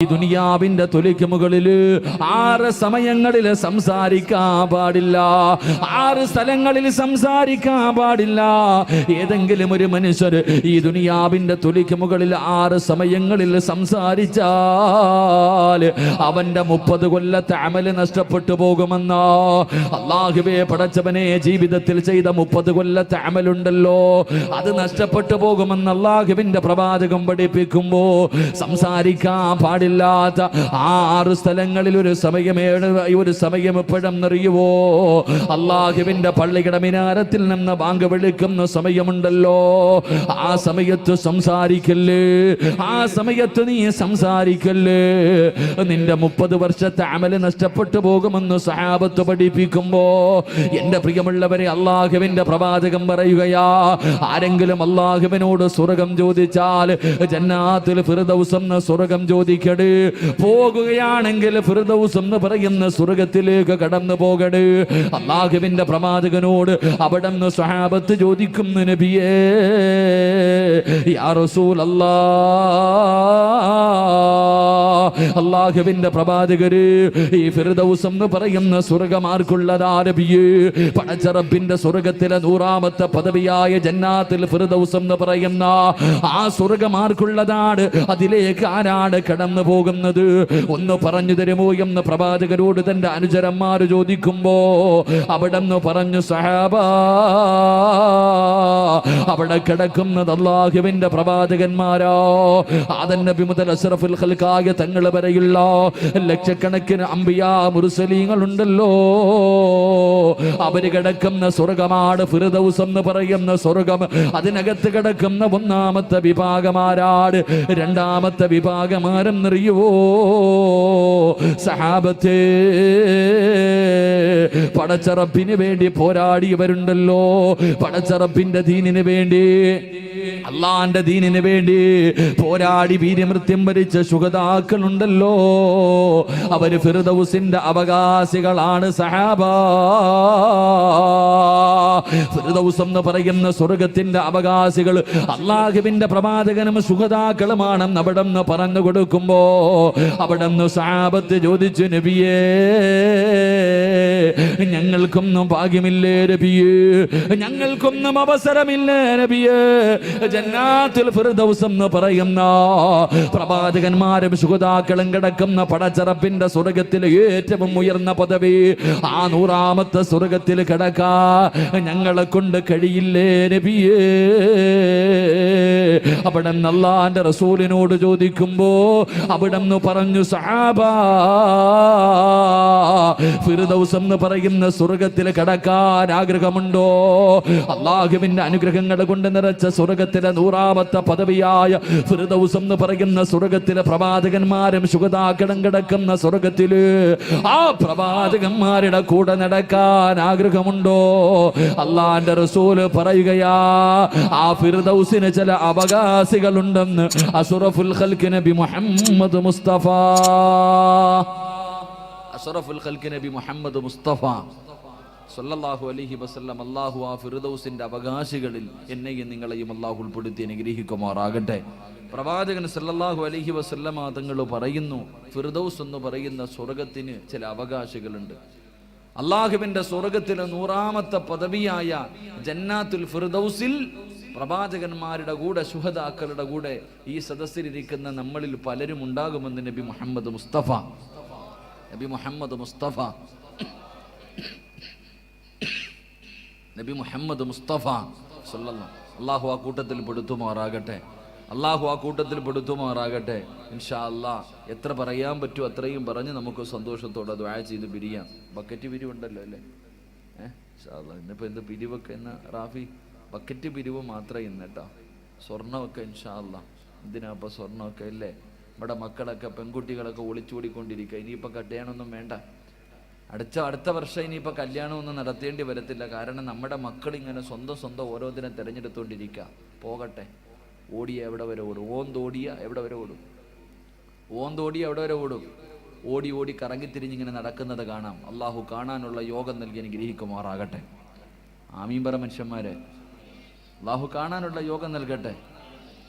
ഈ ദുനിയാവിന്റെ തൊലിക്ക് മുകളില് 6 സമയങ്ങളിൽ സംസാരിക്കാൻ പാടില്ല, 6 സ്ഥലങ്ങളിൽ സംസാരിക്കാൻ പാടില്ല. ഏതെങ്കിലും ഒരു മനുഷ്യർ ഈ ദുനിയാവിന്റെ തൊലിക്ക് മുകളിൽ 6 സമയങ്ങളിൽ സംസാരിച്ചാൽ അവന്റെ 30 കൊല്ലത്തെ അമല് നഷ്ടപ്പെട്ടു പോകുമെന്നോ. അല്ലാഹുവേ പടച്ചവനെ, ജീവിതത്തിൽ ചെയ്ത 30 കൊല്ലത്തെ അമലുണ്ടല്ലോ, അത് നഷ്ടപ്പെട്ടു പോകുമെന്ന് അല്ലാഹുവിന്റെ പ്രവാചകം പഠിപ്പിക്കുമ്പോ സംസാരിക്കാൻ പാടില്ല. 6 സ്ഥലങ്ങളിൽ ഒരു സമയം എപ്പോഴെന്നറിയുവോ? അല്ലാഹുവിന്റെ പള്ളിയുടെ മിനാരത്തിൽ നിന്ന് ബാങ്ക് വിളിക്കുന്ന സമയമുണ്ടല്ലോ, ആ സമയത്ത് സംസാരിക്കല്ലേ, ആ സമയത്ത് നീ സംസാരിക്കല്ലേ. നിന്റെ 30 വർഷത്തെ അമല് നഷ്ടപ്പെട്ടു പോകുമെന്ന് സഹാബത്ത് പഠിപ്പിക്കുമ്പോ, എന്റെ പ്രിയമുള്ളവരെ, അല്ലാഹുവിന്റെ പ്രവാചകം പറയുകയാ, ആരെങ്കിലും അല്ലാഹുവിനോട് സ്വർഗം ചോദിച്ചാൽ ജന്നാത്തുൽ ഫിർദൗസ് എന്ന സ്വർഗം ചോദിക്കട്ടെ. പോകുകയാണെങ്കിൽ ഫിർദൗസ് എന്ന് പറയുന്ന സ്വർഗത്തിലേക്ക് കടന്നു പോകട്. അല്ലാഹുവിന്റെ പ്രവാചകനോട് അവിടുന്ന് സ്വഹാബത്ത് ചോദിക്കുന്നു, നബിയേ യാ റസൂലല്ലാഹ്, അല്ലാഹുവിന്റെ പ്രവാചകര്, ഈ ഫിർദൗസ് എന്ന് പറയുന്ന സ്വർഗമാർക്കുള്ളതാ നബിയേ? പടച്ച റബ്ബിന്റെ സ്വർഗത്തിലെ 100ാമത്തെ പദവിയായ ജന്നാത്തുൽ ഫിർദൗസ് എന്ന് പറയുന്ന ആ സ്വർഗമാർക്കുള്ളതാണ്? അതിലേക്ക് ആരാണ് കടന്നു പോകുന്നത്? ഒന്ന് പറഞ്ഞു തരുമോ എന്ന് പ്രവാചകരോട് തന്റെ അനുചരന്മാർ ചോദിക്കുമ്പോ അവിടെന്ന് പറഞ്ഞു, സഹാബാ, അവിടെ കിടക്കുന്നത് അല്ലാഹുവിന്റെ പ്രവാചകന്മാരോ. ആദം നബി മുതൽ അഷ്റഫുൽ ഖൽഖായ തങ്ങൾ വരെയുള്ള ലക്ഷക്കണക്കിന് അംബിയാ മുർസലീങ്ങൾ ഉണ്ടല്ലോ, അവര് കിടക്കുന്ന സ്വർഗമാണ് ഫിർദൗസ് എന്ന് പറയുന്ന സ്വർഗം. അതിനകത്ത് കിടക്കുന്ന 1ാമത്തെ വിഭാഗമാരാട്, 2ാമത്തെ വിഭാഗമാരെന്നറിയുവോ? സഹാബത്തെ, പടച്ച റബ്ബിന് വേണ്ടി പോരാടിയവരുണ്ടല്ലോ, പടച്ച റബ്ബിന്റെ ദീനിന് വേണ്ടി, അള്ളാന്റെ ദീനിന് വേണ്ടി പോരാടി വീര്യമൃത്യം വരിച്ച ശുഹദാക്കളുണ്ടല്ലോ, അവര് ഫിർദൗസിന്റെ അവകാശികളാണ്. സഹാബാ, ഫിർദൗസ് എന്ന് പറയുന്ന സ്വർഗത്തിന്റെ അവകാശികൾ അല്ലാഹുവിന്റെ പ്രവാചകനും ശുഹദാക്കളുമാണെന്ന് അവിടെ നിന്ന് പറഞ്ഞു കൊടുക്കുമ്പോ അവിടെ നിന്ന് സഹാബത്ത് ചോദിച്ചു, നബിയേ ഞങ്ങൾക്കൊന്നും ഭാഗ്യമില്ലേ നബിയേ, ഞങ്ങൾക്കൊന്നും അവസരമില്ലേ നബിയേ? ജന്നാത്തുൽ ഫിർദൗസ് എന്ന് പറയുന്ന പ്രവാചകന്മാരും ശുഹദാക്കളും കിടക്കുന്ന പടച്ച റബ്ബിന്റെ സ്വർഗത്തിലെ ഏറ്റവും ഉയർന്ന പദവി, ആ 100ാമത്തെ സ്വർഗത്തിൽ കിടക്കാ ഞങ്ങളെ കൊണ്ട് കഴിയില്ലേ നബിയേ? അവിടെ അല്ലാഹുവിന്റെ റസൂലിനോട് ചോദിക്കുമ്പോ അവിടെ പറഞ്ഞു, സഹാബാ, ഫിർദൗസ് എന്ന് പറയുന്ന സ്വർഗത്തിൽ കടക്കാൻ ആഗ്രഹമുണ്ടോ? അല്ലാഹുവിന്റെ അനുഗ്രഹങ്ങൾ കൊണ്ട് നിറച്ച സ്വർഗത്തിലെ 100ാമത്തെ പദവിയായ ഫിർദൗസ് എന്ന് പറയുന്ന സ്വർഗത്തിലെ പ്രവാചകന്മാരും ശുഹദാക്കളും കിടക്കുന്ന സ്വർഗത്തില് ആ പ്രവാചകന്മാരുടെ കൂടെ നടക്കാൻ ആഗ്രഹമുണ്ടോ? അല്ലാഹുവിന്റെ റസൂൽ പറയുകയാ, ആ ഫിർദൗസിന് ചില അവകാശികളുണ്ടെന്ന് അഷ്റഫുൽ ഖൽഖ് നബി മുഹമ്മദ് മുസ്തഫ, അഷ്റഫുൽ ഖൽഖ് നബി മുഹമ്മദ് മുസ്തഫ സല്ലല്ലാഹു അലൈഹി വസല്ലം, അല്ലാഹു ആ ഫിർദൗസിന്റെ അവകാശികളിൽ എന്നെയും നിങ്ങളെയും അല്ലാഹു ഉൾപ്പെടുത്തി അനുഗ്രഹിക്കുമാറാകട്ടെ. പ്രവാചകൻ സല്ലല്ലാഹു അലൈഹി വസല്ലം തങ്ങൾ പറയുന്നു, ഫിർദൗസ് എന്ന് പറയുന്ന സ്വർഗത്തിന് ചില അവകാശികളുണ്ട്. അല്ലാഹുവിന്റെ സ്വർഗത്തിലെ 100ാമത്തെ പദവിയായ ജന്നാത്തുൽ ഫിർദൗസിൽ പ്രവാചകന്മാരുടെ കൂടെ, ശുഹദാക്കളുടെ കൂടെ ഈ സദസ്സിലിരിക്കുന്ന നമ്മളിൽ പലരും ഉണ്ടാകുമെന്ന് നബി മുഹമ്മദ് മുസ്തഫ, നബി മുഹമ്മദ് മുസ്തഫ, നബി മുഹമ്മദ് മുസ്തഫ സല്ലല്ലാഹു. അല്ലാഹു ആ കൂട്ടത്തിൽ പെടുത്തുമാറാകട്ടെ, അല്ലാഹു ആ കൂട്ടത്തിൽ പെടുത്തുമാറാകട്ടെ. ഇൻഷാ അല്ലാഹ് എത്ര പറയാൻ പറ്റുമോ അത്രയും പറഞ്ഞ് നമുക്ക് സന്തോഷത്തോടെ ദുആ ചെയ്ത് പിരിയാം. ബക്കറ്റ് പിരിവുണ്ടല്ലോ അല്ലേ? ഇൻഷാ അല്ലാഹ് ഇന്നിപ്പോൾ എന്ത് പിരിവൊക്കെ എന്ന് റാഫി? ബക്കറ്റ് പിരിവ് മാത്രമേ ഇന്ന് കേട്ടോ. സ്വർണ്ണമൊക്കെ ഇൻഷാ അല്ലാഹ്, എന്തിനാ ഇപ്പം സ്വർണ്ണമൊക്കെ അല്ലേ? നമ്മുടെ മക്കളൊക്കെ, പെൺകുട്ടികളൊക്കെ ഒളിച്ചോടിക്കൊണ്ടിരിക്കുക. ഇനിയിപ്പോൾ കല്യാണമൊന്നും വേണ്ട, അടുത്ത വർഷം ഇനിയിപ്പോൾ കല്യാണമൊന്നും നടത്തേണ്ടി വരത്തില്ല. കാരണം നമ്മുടെ മക്കളിങ്ങനെ സ്വന്തം ഓരോന്നിനെ തിരഞ്ഞെടുത്തുകൊണ്ടിരിക്കുക. പോകട്ടെ, ഓടിയ എവിടെ വരെ ഓടും? ഓന്തോടിയ എവിടെ വരെ ഓടും? ഓന്തോടിയ എവിടെ വരെ ഓടും? ഓടി കറങ്ങിത്തിരിഞ്ഞിങ്ങനെ നടക്കുന്നത് കാണാം. അള്ളാഹു കാണാനുള്ള യോഗം നൽകി അനുഗ്രഹിക്കുമാറാകട്ടെ. ആമീൻ പറ മനുഷ്യന്മാരെ. അള്ളാഹു കാണാനുള്ള യോഗം നൽകട്ടെ.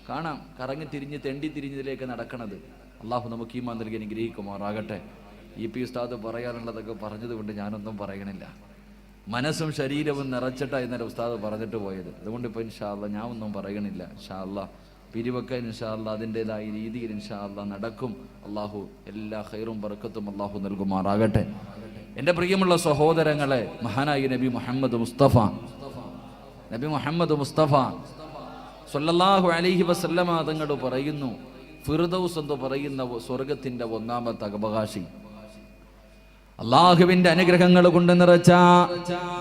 കാണാം കറങ്ങി തിരിഞ്ഞ് തെണ്ടി തിരിഞ്ഞതിലേക്ക് നടക്കണത്. അള്ളാഹു നമുക്ക് ഈമാൻ നൽകി അനുഗ്രഹിക്കുമാറാകട്ടെ. EP ഉസ്താദ് പറയാനുള്ളതൊക്കെ പറഞ്ഞതുകൊണ്ട് ഞാനൊന്നും പറയണില്ല. മനസ്സും ശരീരവും നിറച്ചിട്ടാണ് ഇന്നലെ ഉസ്താദ് പറഞ്ഞിട്ട് പോയത്. അതുകൊണ്ട് ഇപ്പോൾ ഇൻഷാ അല്ലാഹ് ഞാൻ ഒന്നും പറയണില്ല. ഇൻഷാ അല്ലാഹ് പിരിവൊക്കെ ഇൻഷാ അല്ലാഹ് അതിൻ്റെതായ രീതിയിൽ ഇൻഷാ അല്ലാഹ് നടക്കും. അള്ളാഹു എല്ലാ ഖൈറും ബർക്കത്തും അള്ളാഹു നൽകുമാറാകട്ടെ. എൻ്റെ പ്രിയമുള്ള സഹോദരങ്ങളെ, മഹാനായ നബി മുഹമ്മദ് മുസ്തഫ സല്ലല്ലാഹു അലൈഹി വസല്ലമ തങ്ങൾ പറയുന്നു, ഫിർദൗസ് എന്ന് പറയുന്ന സ്വർഗത്തിൻ്റെ ഒന്നാമത്തെ അവകാശി, അള്ളാഹുവിന്റെ അനുഗ്രഹങ്ങൾ കൊണ്ട് നിറച്ച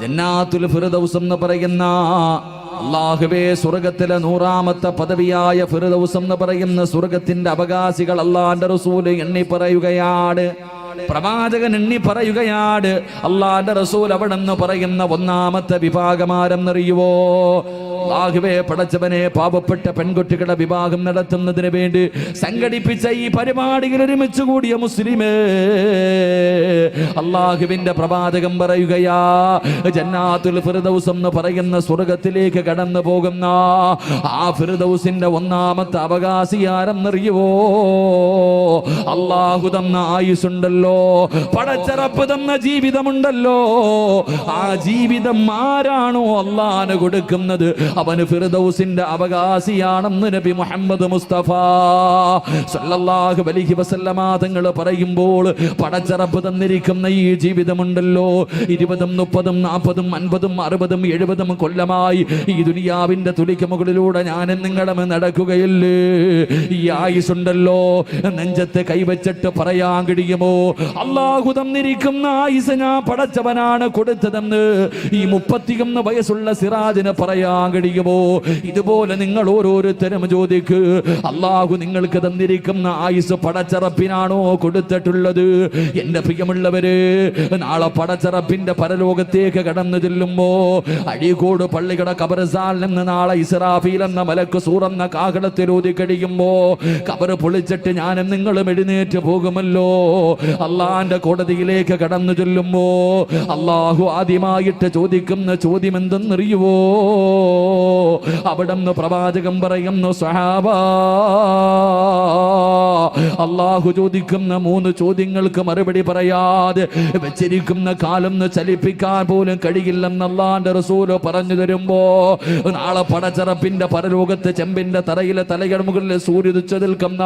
ജന്നാത്തുൽ ഫിർദൗസ് എന്ന് പറയുന്ന അള്ളാഹുവേ സ്വർഗത്തിലെ 100ാമത്തെ പദവിയായ ഫിർദൗസ് എന്ന് പറയുന്ന സ്വർഗത്തിന്റെ അവകാശികൾ അള്ളാന്റെ റസൂല് എണ്ണി പറയുകയാണ്. പ്രവാചകൻ എണ്ണി പറയുകയാണ്. അള്ളാന്റെ റസൂൽ അവിടെ നിന്ന് പറയുന്ന 1ാമത്തെ വിഭാഗമാരെന്നറിയുവോ? അല്ലാഹുവേ പടച്ചവനെ, പാവപ്പെട്ട പെൺകുട്ടികളുടെ വിവാഹം നടത്തുന്നതിന് വേണ്ടി സംഘടിപ്പിച്ച ഈ പരിപാടിയിൽ ഒരുമിച്ച് കൂടിയ മുസ്ലിമേ, അല്ലാഹുവിന്റെ പ്രവാചകൻ പറയുകയാ, ജന്നാത്തുൽ ഫിർദൗസ് എന്ന് പറയുന്ന സ്വർഗത്തിലേക്ക് കടന്നു പോകുന്ന ആ ഫിർദൗസിന്റെ 1ാമത്തെ അവകാശി ആരെന്നറിയുവോ? അല്ലാഹു തന്ന ആയുസ്സുണ്ടല്ലോ, പടച്ചറപ്പ് തന്ന ജീവിതമുണ്ടല്ലോ, ആ ജീവിതം ആരാണോ അല്ലാഹു കൊടുക്കുന്നത് അവന് ഫിർദൗസിന്റെ അവകാശിയാണെന്ന് നബി മുഹമ്മദ് മുസ്തഫ സല്ലല്ലാഹു അലൈഹി വസല്ലമ തങ്ങൾ പറയുമ്പോൾ, പടച്ചറപ്പ് തന്നിരിക്കുന്ന ഈ ജീവിതമുണ്ടല്ലോ, 20, 30, 40, 50, 60, 70 കൊല്ലമായി ഈ ദുനിയാവിന്റെ തുലിക്ക് മുകളിലൂടെ ഞാനും നിങ്ങളും നടക്കുകയില്ലേ? ഈ ആയുസുണ്ടല്ലോ, നെഞ്ചത്ത് കൈവച്ചിട്ട് പറയാൻ കഴിയുമോ, അല്ലാഹു തന്നിരിക്കുന്ന ആയുസ് ഞാൻ പടച്ചവനാണ് കൊടുത്തതെന്ന് ഈ 31 വയസ്സുള്ള സിറാജിന് പറയാൻ കഴിയുമോ? ഇതുപോലെ നിങ്ങൾ ഓരോരുത്തരും ചോദിക്ക്, അല്ലാഹു നിങ്ങൾക്ക് തന്നിരിക്കുന്ന ആയുസ് പടച്ചറപ്പിനാണോ കൊടുത്തിട്ടുള്ളത്? എന്റെ പ്രിയമുള്ളവര്, നാളെ പടച്ചറപ്പിന്റെ പരലോകത്തേക്ക് കടന്നു ചെല്ലുമ്പോ അഴീക്കോട് പള്ളിയുടെ ഖബർസ്ഥാനിൽ നിന്ന് നാളെ ഇസ്രാഫീൽ എന്ന മലക്ക് സൂറന്ന കാഹളത്തിൽ ഊതി കഴിയുമ്പോ ഖബർ പൊളിച്ചിട്ട് ഞാനും നിങ്ങളും എഴുന്നേറ്റ് പോകുമല്ലോ. അള്ളാന്റെ കോടതിയിലേക്ക് കടന്നു ചെല്ലുമ്പോ അള്ളാഹു ആദ്യമായിട്ട് ചോദിക്കുന്ന ചോദ്യം എന്തെന്നറിയുവോ? അവിടെന്ന് പ്രവാചകൻ പറയുന്നു, സ്വഹാബാ, അള്ളാഹു ചോദിക്കുന്ന 3 ചോദ്യങ്ങൾക്ക് മറുപടി പറയാതെ വെച്ചിരിക്കുന്ന കാലം ചലിപ്പിക്കാൻ പോലും കഴിയില്ലെന്ന് അള്ളാന്റെ റസൂല് പറഞ്ഞു തരുമ്പോ, നാളെ പടച്ചറപ്പിന്റെ പരലോകത്ത് ചെമ്പിന്റെ തറയിലെ തലയുടെ മുകളിൽ സൂര്യദിച്ചു നിൽക്കുന്ന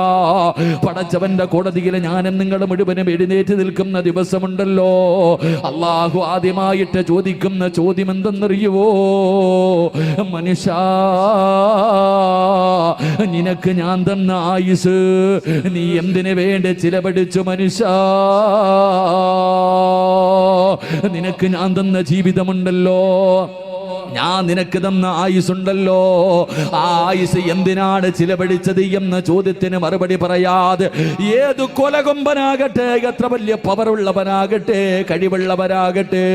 പടച്ചവന്റെ കോടതിയിൽ ഞാനും നിങ്ങളും മുഴുവനും എഴുന്നേറ്റ് നിൽക്കുന്ന ദിവസമുണ്ടല്ലോ, അള്ളാഹു ആദ്യമായിട്ട് ചോദിക്കുന്ന ചോദ്യം എന്തെന്നറിയുവോ? മനുഷ്യ, നിനക്ക് ഞാൻ തന്ന ആയുസ് നീ എന്തിനു വേണ്ടി ചിലവഴിച്ചു? മനുഷ്യ, നിനക്ക് ഞാൻ തന്ന ജീവിതമുണ്ടല്ലോ, ഞാൻ നിനക്ക് തന്ന ആയുസുണ്ടല്ലോ, ആ ആയുസ് എന്തിനാണ് ചിലവഴിച്ചത് എന്ന ചോദ്യത്തിന് മറുപടി പറയാതെ ഏത് കൊലകൊമ്പനാകട്ടെ, എത്ര വലിയ പവറുള്ളവനാകട്ടെ, കഴിവുള്ളവരാകട്ടെ,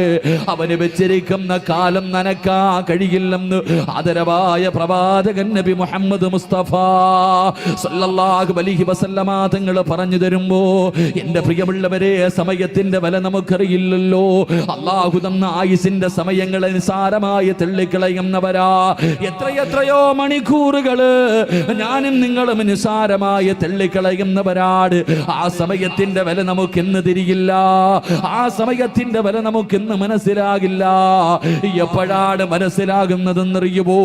അവന് വെച്ചിരിക്കുന്ന കാലം നനക്കാ കഴിയില്ലെന്ന് ആദരവായ പ്രവാചകൻ നബി മുഹമ്മദ് മുസ്തഫ സല്ലല്ലാഹു അലൈഹി വസല്ലമ തങ്ങൾ പറഞ്ഞു തരുമ്പോ, എന്റെ പ്രിയമുള്ളവരെ, സമയത്തിന്റെ വില നമുക്കറിയില്ലല്ലോ. അല്ലാഹു തന്ന ആയുസിന്റെ സമയങ്ങളെ നിസാരമായി തള്ളിക്കളയുന്നവരാ. എത്രയെത്രയോ മണിക്കൂറുകള് ഞാനും നിങ്ങളും നിസാരമായി തള്ളിക്കളയുന്നവരാണ്. ആ സമയത്തിന്റെ വില നമുക്കിന്ന് തിരിയില്ല, ആ സമയത്തിന്റെ വില നമുക്കിന്ന് മനസ്സിലാകില്ല. എപ്പോഴാണ് മനസ്സിലാകുന്നതെന്നറിയുമോ?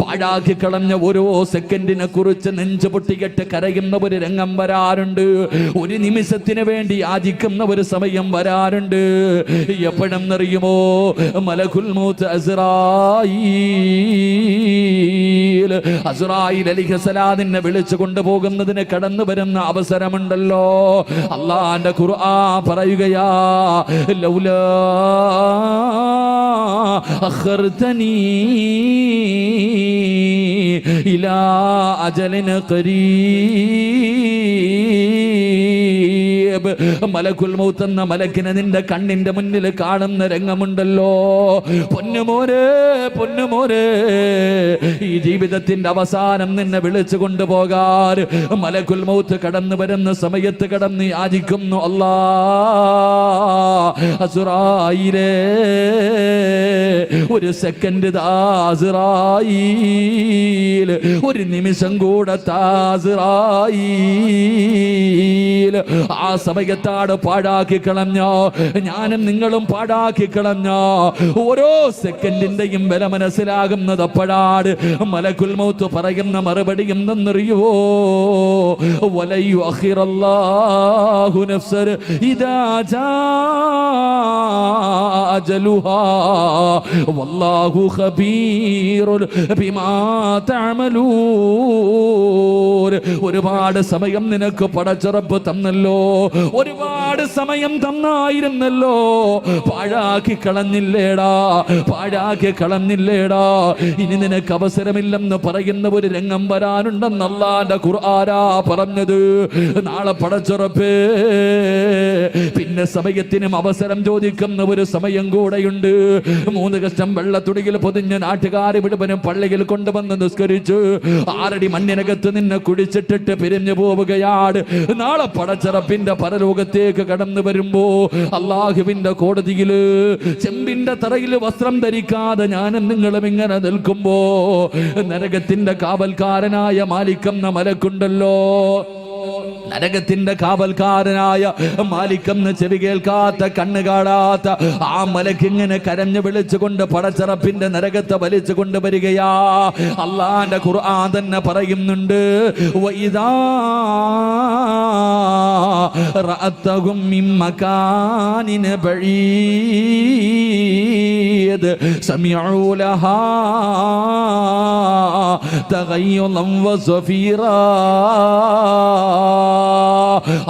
പാഴാക്കി കളഞ്ഞ ഓരോ സെക്കൻഡിനെ കുറിച്ച് നെഞ്ചു പൊട്ടിക്കെട്ട് കരയുന്ന ഒരു രംഗം വരാറുണ്ട്. ഒരു നിമിഷത്തിന് വേണ്ടി യാചിക്കുന്ന ഒരു സമയം വരാറുണ്ട്. എപ്പോഴെന്നറിയുമോ? മലക്കുൽ മൗത്ത് അസ്റായീൽ അലൈഹിസ്സലാമിനെ വിളിച്ചു കൊണ്ടുപോകുന്നതിന് കടന്നു വരുന്ന അവസരമുണ്ടല്ലോ. അല്ലാഹുവിന്റെ ഖുർആൻ പറയുകയാ, ലൗലാ അഖർതനീ ഇലാ അജലിൻ ഖരീബ് റഖീബ് മലക്കുൽ മൗത്ത് എന്ന മലക്കിനെ നിന്റെ കണ്ണിന്റെ മുന്നിൽ കാണുന്ന രംഗമുണ്ടല്ലോ. പൊന്നുമോനെ പൊന്നുമോനെ, ഈ ജീവിതത്തിന്റെ അവസാനം നിന്നെ വിളിച്ചു കൊണ്ടുപോകാൻ മലക്കുൽ മൗത്ത് കടന്നു വരുന്ന സമയത്ത് കടന്ന് യാചിക്കുന്നു, അല്ലാ അസ്റായീലേ, ഒരു സെക്കൻഡ് അസ്റായീൽ, ഒരു നിമിഷം കൂടെ അസ്റായീൽ. ആ സമയത്താണ് പാഴാക്കി കളഞ്ഞോ, ഞാനും നിങ്ങളും പാഴാക്കി കളഞ്ഞോ. ഓരോ സെക്കൻഡിന്റെയും വില മനസ്സിലാകുന്നത് അപ്പോഴാണ്. മലക്കുൽ മൗത്ത് പറയുന്ന മറുപടി എന്തെന്നറിയുവോ? വലയു അഖിറല്ലാഹു നഫ്സൻ ഇദാ ജാ അജലുഹാ വല്ലാഹു ഖബീറുൻ ബിമാ തഅമലൂൻ. ഒരുപാട് സമയം നിനക്ക് പടച്ചറപ്പ് തന്നല്ലോ, ഒരുപാട് സമയം തന്നായിരുന്നല്ലോ, പാഴാക്കി കളഞ്ഞില്ലേടാ, പാഴാക്കി കളഞ്ഞില്ലേടാ. ഇനി നിനക്ക് അവസരമില്ലെന്ന് പറയുന്ന ഒരു രംഗം വരാനുണ്ടെന്ന് അല്ലാഹുവിന്റെ ഖുർആനാ പറഞ്ഞത്. നാളെ പടച്ചറപ്പേ പിന്നെ സമയത്തിനും അവസരം ചോദിക്കുന്ന ഒരു സമയം കൂടെയുണ്ട്. 3 കഷ്ടം വെള്ളത്തുടിയിൽ പൊതിഞ്ഞ നാട്ടുകാരെ മുഴുവനും പള്ളിയിൽ കൊണ്ടുവന്ന് നിസ്കരിച്ച് 6 അടി മണ്ണിനകത്ത് നിന്നെ കുടിച്ചിട്ടിട്ട് പിരിഞ്ഞു പോവുകയാണ്. നാളെ പടച്ചറപ്പിന്റെ പരലോകത്തേക്ക് കടന്നു വരുമ്പോ അള്ളാഹുവിന്റെ കോടതിയില് ചെമ്പിന്റെ തറയിൽ വസ്ത്രം ധരിക്കാതെ ഞാനും നിങ്ങളും ഇങ്ങനെ നിൽക്കുമ്പോ നരകത്തിന്റെ കാവൽക്കാരനായ മാലിക്കെന്ന മലക്കുണ്ടല്ലോ, നരകത്തിന്റെ കാവൽക്കാരനായ മാലിക്കെന്ന് ചെവി കേൾക്കാത്ത കണ്ണ് കാണാത്ത ആ മലക്കിങ്ങനെ കരഞ്ഞു വിളിച്ചുകൊണ്ട് പടച്ചറപ്പിന്റെ നരകത്തെ വലിച്ചു കൊണ്ടുവരികയാ. അള്ളാന്റെ ഖുർആൻ തന്നെ പറയുന്നുണ്ട്, വഇദാ റഅതഹും മിൻ മകാനിൻ ബഈദ് സമിഉ ലഹാ തഗയ്യുളൻ വസഫീറാ.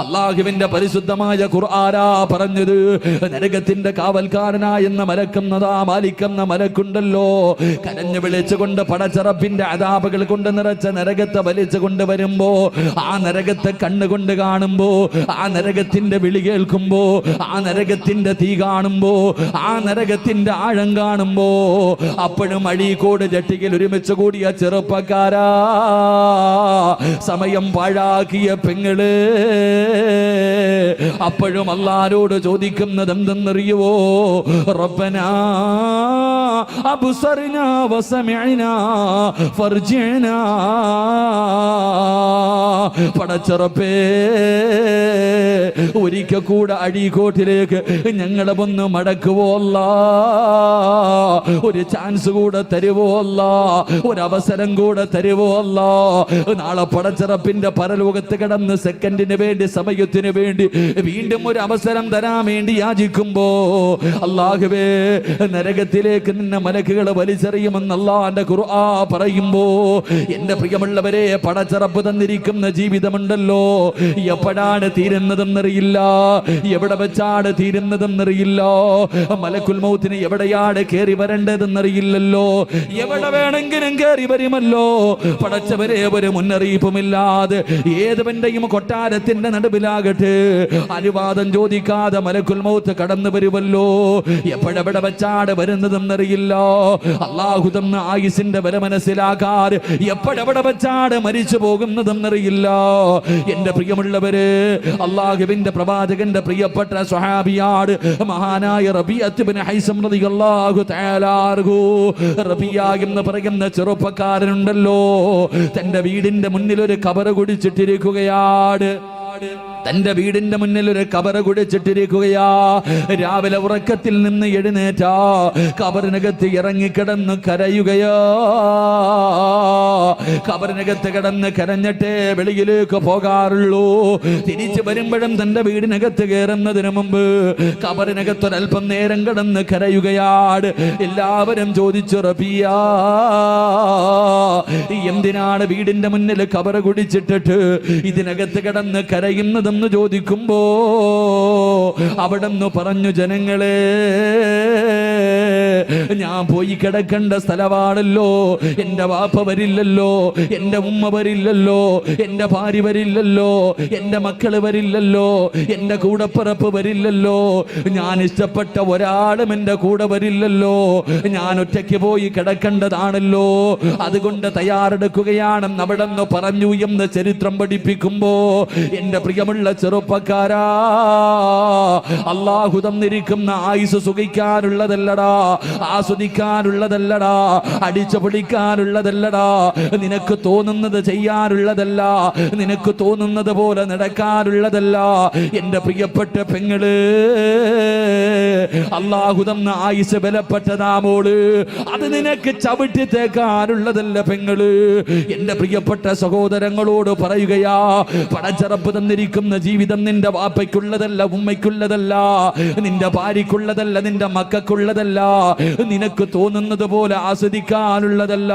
അല്ലാഹുവിന്റെ പരിശുദ്ധമായ ഖുർആനാ പറഞ്ഞത്. നരകത്തിന്റെ കാവൽക്കാരനായ എന്ന മലക്കെന്നതാ മാലിക്കെന്ന മലക്കുണ്ടല്ലോ, കരഞ്ഞു വിളിച്ചുകൊണ്ട് പടച്ചറപ്പിന്റെ അദാബുകൾ കൊണ്ട് നിറച്ച നരകത്തെ വലിച്ചു കൊണ്ടുവരുമ്പോ, ആ നരകത്തെ കണ്ണുകൊണ്ട് കാണുമ്പോ, ആ നരകത്തിന്റെ വിളി കേൾക്കുമ്പോ, ആ നരകത്തിന്റെ തീ കാണുമ്പോ, ആ നരകത്തിന്റെ ആഴം കാണുമ്പോ, അപ്പോഴും അഴീക്കോട് ജട്ടിയിൽ ഒരുമിച്ച് കൂടിയ ചെറുപ്പക്കാരാ, സമയം പാഴാക്കിയ പെങ്ങള്, അപ്പോഴും അല്ലാഹുവോട് ചോദിക്കുന്നത് എന്തെന്നറിയുവോ? റബ്ബനാ അബ്സർനാ വസമിഅനാ ഫർജിഅനാ. പടച്ചറപ്പേ ഒരിക്കൽ കൂടെ അഴീക്കോട്ടിലേക്ക് ഞങ്ങളെ ഒന്ന് മടക്കുവോ അല്ലാ, ഒരു ചാൻസ് കൂടെ തരുവോ അല്ലാ, ഒരവസരം കൂടെ തരുവോ അല്ലാ. നാളെ പടച്ചറപ്പിന്റെ പരലോകത്ത് കിടന്ന് സെക്കൻഡിന് വേണ്ടി, സമയത്തിന് വേണ്ടി വീണ്ടും ഒരു അവസരം തരാൻ വേണ്ടി യാചിക്കുമ്പോ, അല്ലാഹുവേ നരകത്തിലേക്ക് നിന്നെ മലക്കുകളെ വലിച്ചെറിയുമെന്ന് അല്ലാഹുവിന്റെ ഖുർആൻ പറയുമ്പോ, എന്റെ പ്രിയമുള്ളവരെ, പടച്ചറപ്പ് തന്നിരിക്കുന്ന ജീവിതമുണ്ടല്ലോ, എപ്പോഴാണ് തീരുന്നതെന്നറിയില്ല, എവിടെ വെച്ചാണ് തീരുന്നതെന്നറിയില്ല. മലക്കുൽ മൗത്തിന് എവിടെയാണ് കയറി വരേണ്ടതെന്നറിയില്ലല്ലോ, എവിടെ വേണമെങ്കിലും കയറി വരുമല്ലോ. പടച്ചവരെ ഒരു മുന്നറിയിപ്പുമില്ലാതെ ഏതുവന്റെയും കൊട്ടാരത്തിന്റെ നടുവിലാകട്ടെ അനുവാദം ചോദിക്കാതെ മലക്കുൽ മൗത്ത് കടന്നു വരുമല്ലോ. എപ്പോഴെവിടെ വെച്ചാണ് വരുന്നതെന്നറിയില്ല. അല്ലാഹു തന്ന ആയുസിന്റെ വില മനസ്സിലാക്കാറ് എപ്പോഴെവിടെ വെച്ചാണ് മരിച്ചു പോകുന്നതെന്നറിയില്ല. എന്റെ പ്രിയമുള്ളവര്, അല്ലാഹുവിന്റെ പ്രവാചകന്റെ പ്രിയപ്പെട്ട സ്വഹാബിയാണ് മഹാനായ റബീഅത്ത് ഇബ്നു ഹൈസം റളിയല്ലാഹു തആല അൻഹു. റബീഅ എന്ന് പറയുന്ന ചെറുപ്പക്കാരനുണ്ടല്ലോ, തന്റെ വീടിന്റെ മുന്നിൽ ഒരു ഖബർ കുടിച്ചിട്ടിരിക്കുകയാണ്. തന്റെ വീടിന്റെ മുന്നിൽ ഒരു കബർ കുടിച്ചിട്ടിരിക്കുകയാ. രാവിലെ ഉറക്കത്തിൽ നിന്ന് എഴുന്നേറ്റാ കബറിനകത്ത് ഇറങ്ങിക്കിടന്ന് കരയുകയാ. കബറിനകത്ത് കിടന്ന് കരഞ്ഞിട്ടേ വെളിയിലേക്ക് പോകാറുള്ളൂ. തിരിച്ചു വരുമ്പോഴും തന്റെ വീടിനകത്ത് കയറുന്നതിന് മുമ്പ് കബറിനകത്തൊരൽപ്പം നേരം കിടന്ന് കരയുകയാണ്. എല്ലാവരും ചോദിച്ചു, റബീഅ എന്തിനാണ് വീടിന്റെ മുന്നിൽ കബർ കുടിച്ചിട്ടിട്ട് ഇതിനകത്ത് കിടന്ന് കരയുന്നത് ഏതെന്ന് ചോദിക്കുമ്പോ അവിടെന്ന് പറഞ്ഞു, ജനങ്ങളെ, ഞാൻ പോയി കിടക്കേണ്ട സ്ഥലമാണല്ലോ, എന്റെ വാപ്പ വരില്ലല്ലോ, എന്റെ ഉമ്മ വരില്ലല്ലോ, എന്റെ ഭാര്യ വരില്ലല്ലോ, എന്റെ മക്കള് വരില്ലല്ലോ, എന്റെ കൂടപ്പിറപ്പ് വരില്ലല്ലോ, ഞാൻ ഇഷ്ടപ്പെട്ട ഒരാളും എന്റെ കൂടെ വരില്ലല്ലോ, ഞാൻ ഒറ്റയ്ക്ക് പോയി കിടക്കേണ്ടതാണല്ലോ, അതുകൊണ്ട് തയ്യാറെടുക്കുകയാണെന്ന് അവിടെ നിന്ന് പറഞ്ഞു എന്ന് ചരിത്രം പഠിപ്പിക്കുമ്പോ, എന്റെ പ്രിയമുള്ള ചെറുപ്പക്കാരാ, അല്ലാഹു തന്നിരിക്കുന്ന ആയുസ് സുഖിക്കാനുള്ളതല്ലടാ, ആസ്വദിക്കാനുള്ളതല്ലടാ, അടിച്ചു പൊളിക്കാനുള്ളതല്ലടാ, നിനക്ക് തോന്നുന്നത് ചെയ്യാനുള്ളതല്ല, നിനക്ക് തോന്നുന്നത് പോലെ നടക്കാനുള്ളതല്ല. എന്റെ പ്രിയപ്പെട്ട പെങ്ങള്, അല്ലാഹു തന്ന ആയുസ് ബലപ്പെട്ടതാ മോള്, അത് നിനക്ക് ചവിട്ടി തേക്കാനുള്ളതല്ല പെങ്ങള്. എന്റെ പ്രിയപ്പെട്ട സഹോദരങ്ങളോട് പറയുകയാ, പടച്ചറപ്പ് തന്നിരിക്കുന്ന ജീവിതം നിന്റെ വാപ്പയ്ക്കുള്ളതല്ല, ഉമ്മയ്ക്കുള്ളതല്ല, നിന്റെ ഭാര്യയ്ക്കുള്ളതല്ല, നിന്റെ മക്കൾക്കുള്ളതല്ല, നിനക്ക് തോന്നുന്നത് പോലെ ആസ്വദിക്കാനുള്ളതല്ല.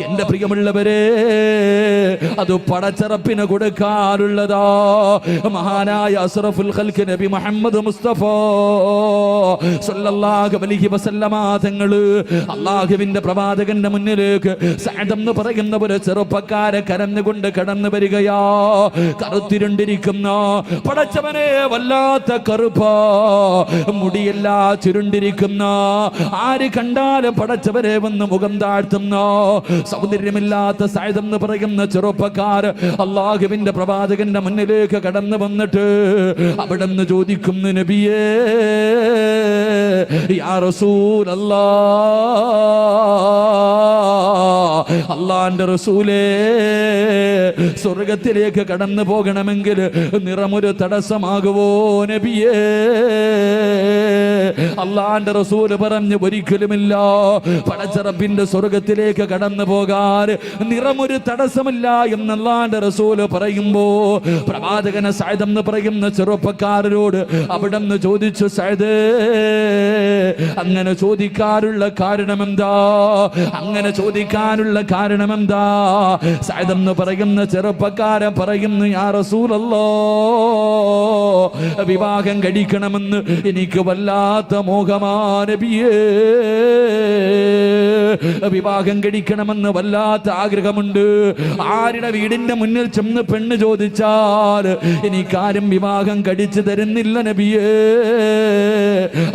എന്റെ പ്രിയമുള്ളവരെ, അത് പടച്ചറപ്പിന് കൊടുക്കാനുള്ളതാ. മഹാനായ അസ്റഫുൽ ഖൽഖ് നബി മുഹമ്മദ് മുസ്തഫ സല്ലല്ലാഹു അലൈഹി വസല്ലമ തങ്ങള് അല്ലാഹുവിന്റെ പ്രവാചകന്റെ മുന്നിലേക്ക് സഅദ് എന്ന് പറയുന്ന ഒരു ചെറുപ്പക്കാരെ കരഞ്ഞുകൊണ്ട് കടന്നു വരികയാ. കറുത്തിരുണ്ടിരിക്കുന്ന, പടച്ചവനെ വല്ലാത്ത കറുപ്പ, മുടിയെല്ലാ ചുരുണ്ടിരിക്കുന്ന, ആര് കണ്ടാലും പടച്ചവരെ വന്ന് മുഖം താഴ്ത്തുന്ന സൗന്ദര്യമില്ലാത്ത സഅദ് എന്ന് പറയുന്ന ചെറുപ്പക്കാർ അല്ലാഹുവിന്റെ പ്രവാചകന്റെ മുന്നിലേക്ക് കടന്നു വന്നിട്ട് അവിടെ നിന്ന് ചോദിക്കുന്നു, നബിയേ, യാ റസൂലല്ലാഹ്, അല്ലാഹുവിന്റെ റസൂലേ, സ്വർഗത്തിലേക്ക് കടന്നു പോകണമെങ്കിൽ നിറമൊരു തടസ്സമാകുവോ നബിയേ? അല്ലാഹുവിന്റെ റസൂൽ പറഞ്ഞു, ഒരിക്കലുമില്ല. പടച്ചറപ്പിന്റെ സ്വർഗത്തിലേക്ക് കടന്നു പോകാൻ നിറമൊരു തടസ്സമില്ല എന്ന് അല്ലാഹുവിന്റെ റസൂൽ പറയുമ്പോ, പ്രവാചകനെ സഅദ് എന്ന് പറയുന്ന ചെറുപ്പക്കാരനോട് അവിടെ നിന്ന് ചോദിച്ചു, സഅദ്, അങ്ങനെ ചോദിക്കാനുള്ള കാരണമെന്താ? അങ്ങനെ ചോദിക്കാനുള്ള കാരണമെന്താ? സഅദ് എന്ന് പറയുന്ന ചെറുപ്പക്കാരൻ പറയുന്നു, യാ റസൂലല്ലാഹ്, വിവാഹം കഴിക്കണമെന്ന് എനിക്ക് വല്ലാത്ത മോഹമാ നബിയേ, വിവാഹം കഴിക്കണമെന്ന് വല്ലാത്ത ആഗ്രഹമുണ്ട്. ആരുടെ വീടിന്റെ മുന്നിൽ ചെന്ന് പെണ്ണ് ചോദിച്ചാൽ എനിക്കാരും വിവാഹം കഴിച്ചു തരുന്നില്ല നബിയേ,